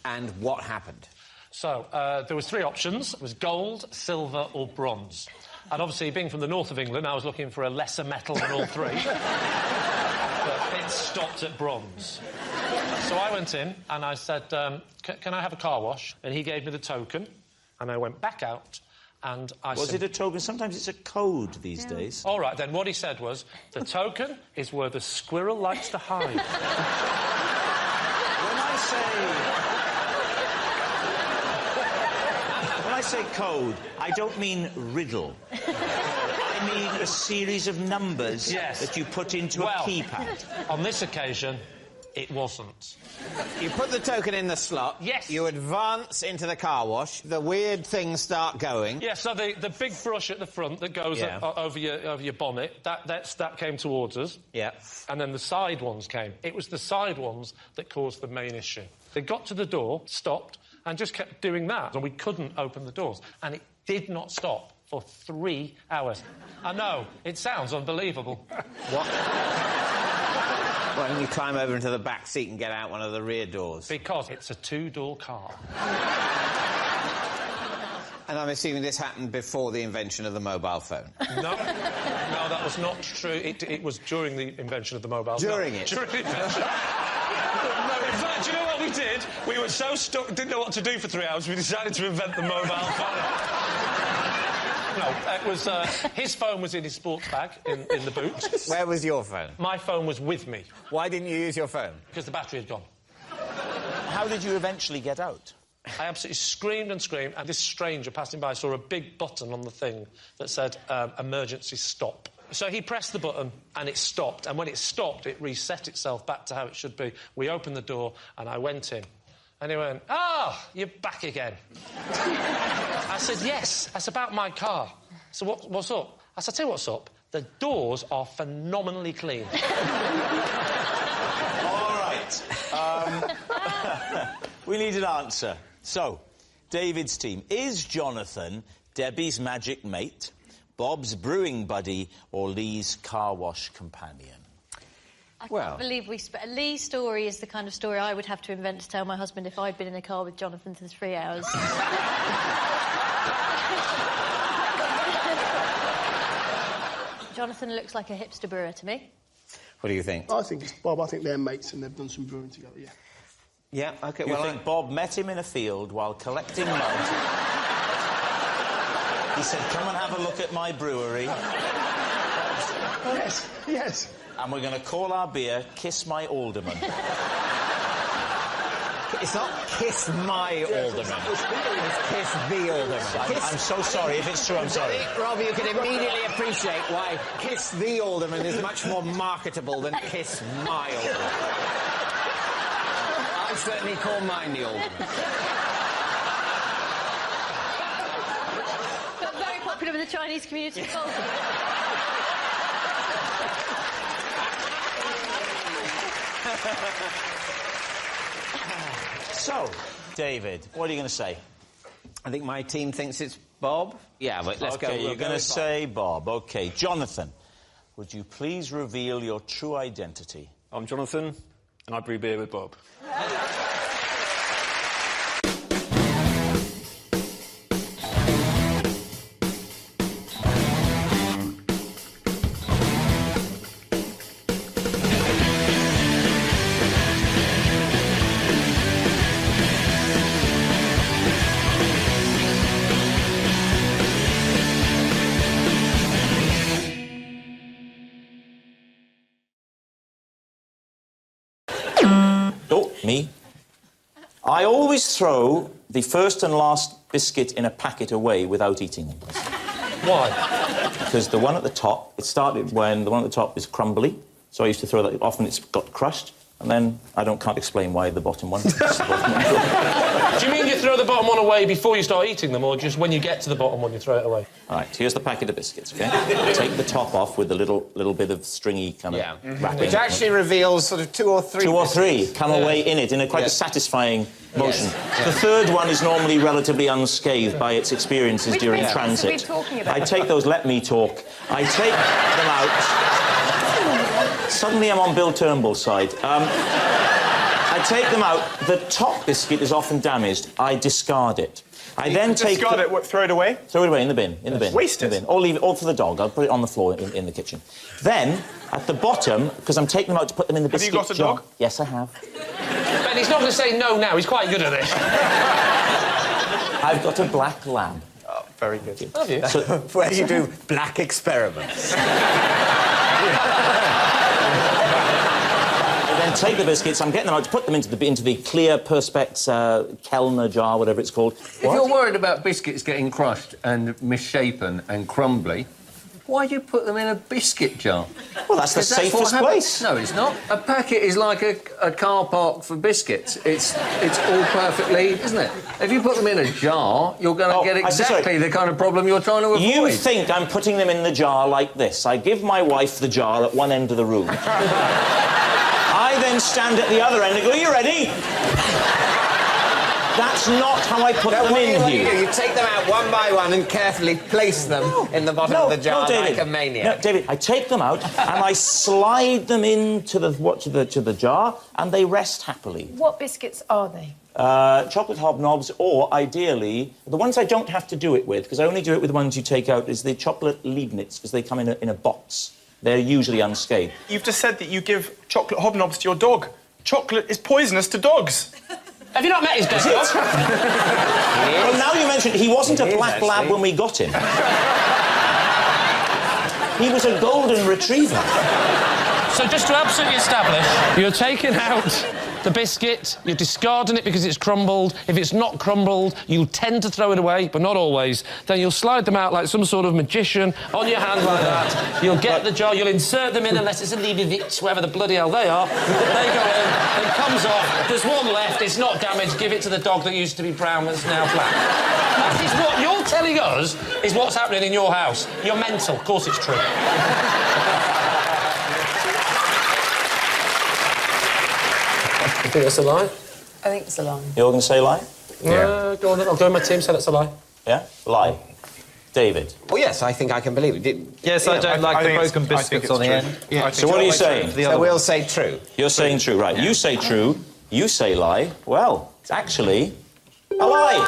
and what happened? So, there was 3 options. It was gold, silver or bronze. And obviously, being from the north of England, I was looking for a lesser metal than all 3. But it stopped at bronze. So I went in and I said, can I have a car wash? And he gave me the token, and I went back out, and I Was it a token? Sometimes it's a code these days. All right, then, what he said was, the token is where the squirrel likes to hide. When I say code, I don't mean riddle. I mean a series of numbers that you put into a keypad. On this occasion, it wasn't. You put the token in the slot. Yes. You advance into the car wash. The weird things start going. Yeah, so the big brush at the front that goes over your bonnet, that came towards us. Yeah. And then the side ones came. It was the side ones that caused the main issue. They got to the door, stopped, and just kept doing that. And we couldn't open the doors. And it did not stop for 3 hours. I know, it sounds unbelievable. What? Why don't you climb over into the back seat and get out one of the rear doors? Because it's a 2-door car. And I'm assuming this happened before the invention of the mobile phone. No, that was not true. It was during the invention of the mobile phone. During it? During the invention. No, in fact, do you know what we did? We were so stuck, didn't know what to do for 3 hours, we decided to invent the mobile phone. No, it was... his phone was in his sports bag, in the boot. Where was your phone? My phone was with me. Why didn't you use your phone? Because the battery had gone. How did you eventually get out? I absolutely screamed and screamed, and this stranger passing by saw a big button on the thing that said, emergency stop. So he pressed the button, and it stopped, and when it stopped, it reset itself back to how it should be. We opened the door, and I went in. And he went, you're back again. I said, yes, that's about my car. So what's up? I said, tell you what's up. The doors are phenomenally clean. All right. We need an answer. So, David's team. Is Jonathan Debbie's magic mate, Bob's brewing buddy, or Lee's car wash companion? I can't believe Lee's story is the kind of story I would have to invent to tell my husband if I'd been in a car with Jonathan for 3 hours. Jonathan looks like a hipster brewer to me. What do you think? I think it's Bob. I think they're mates and they've done some brewing together, yeah. Yeah, OK, You think Bob met him in a field while collecting mud? He said, come and have a look at my brewery. Yes, yes. And we're going to call our beer Kiss My Alderman. It's not Kiss My Alderman. It's Kiss the Alderman. I'm so sorry. If it's true, I'm sorry. Rob, you can immediately appreciate why Kiss the Alderman is much more marketable than Kiss My Alderman. I certainly call mine the Alderman. But very popular with the Chinese community as well. So, David, what are you going to say? I think my team thinks it's Bob. Yeah, but let's go. You're going to say Bob. OK. Jonathan, would you please reveal your true identity? I'm Jonathan, and I brew beer with Bob. Me? I always throw the first and last biscuit in a packet away without eating them. Why? Because the one at the top, it started when the one at the top is crumbly, so I used to throw that. Often it's got crushed, and then can't explain why the bottom one. Do you mean you throw the bottom one away before you start eating them, or just when you get to the bottom one you throw it away? All right, here's the packet of biscuits, OK? Take the top off with the little bit of stringy kind of wrapping. Which actually reveals sort of 2 or 3 2 or biscuits. 3 come away in it in a quite a satisfying motion. The third one is normally relatively unscathed by its experiences during transit. Which biscuits are we talking about? I take those... Let me talk. I take them out... Suddenly I'm on Bill Turnbull's side. I take them out. The top biscuit is often damaged. I discard it. I then take... Discard it? What, throw it away? Throw it away in the bin. In the bin. Waste it? In the bin. Or leave it all for the dog. I'll put it on the floor in the kitchen. Then, at the bottom, because I'm taking them out to put them in the biscuit jar... Have you got a dog? Yes, I have. Ben, he's not going to say no now. He's quite good at this. I've got a black lab. Oh, very good. Have you? So, Where you do black experiments. Then take the biscuits. I'm getting them out to put them into the clear Perspex Kellner jar, whatever it's called. If you're worried about biscuits getting crushed and misshapen and crumbly, why do you put them in a biscuit jar? Well, that's the safest place. No, it's not. A packet is like a car park for biscuits. It's all perfectly, isn't it? If you put them in a jar, you're going to get exactly the kind of problem you're trying to avoid. You think I'm putting them in the jar like this. I give my wife the jar at one end of the room. I then stand at the other end and go, "Are you ready?" That's not how I put them in here. You take them out one by one and carefully place them in the bottom of the jar like a maniac. No, David, I take them out and I slide them into the jar and they rest happily. What biscuits are they? Chocolate hobnobs, or ideally, the ones I don't have to do it with, because I only do it with the ones you take out, is the chocolate Leibniz, because they come in a box. They're usually unscathed. You've just said that you give chocolate hobnobs to your dog. Chocolate is poisonous to dogs. Have you not met his dog? Well, now you mention he wasn't a black lab when we got him. He was a golden retriever. So just to absolutely establish, you're taking out the biscuit, you're discarding it because it's crumbled. If it's not crumbled, you'll tend to throw it away, but not always. Then you'll slide them out like some sort of magician on your hand like that. You'll get the jar, you'll insert them in, unless it's a Leibniz, wherever the bloody hell they are. They go in, it comes off, there's one left, it's not damaged, give it to the dog that used to be brown that's now black. That is what you're telling us is what's happening in your house. You're mental, of course it's true. I think that's a lie. I think it's a lie. You're going to say lie? Yeah. Go on then, I'll go with my team, say that's a lie. Yeah? Lie. David? Well, yes, I think I can believe it. Yes, I don't like the broken biscuits on the end. Yeah. So what are you saying? So we'll say true. You're saying true, right. Yeah. You say true, you say lie. Well, it's actually a lie.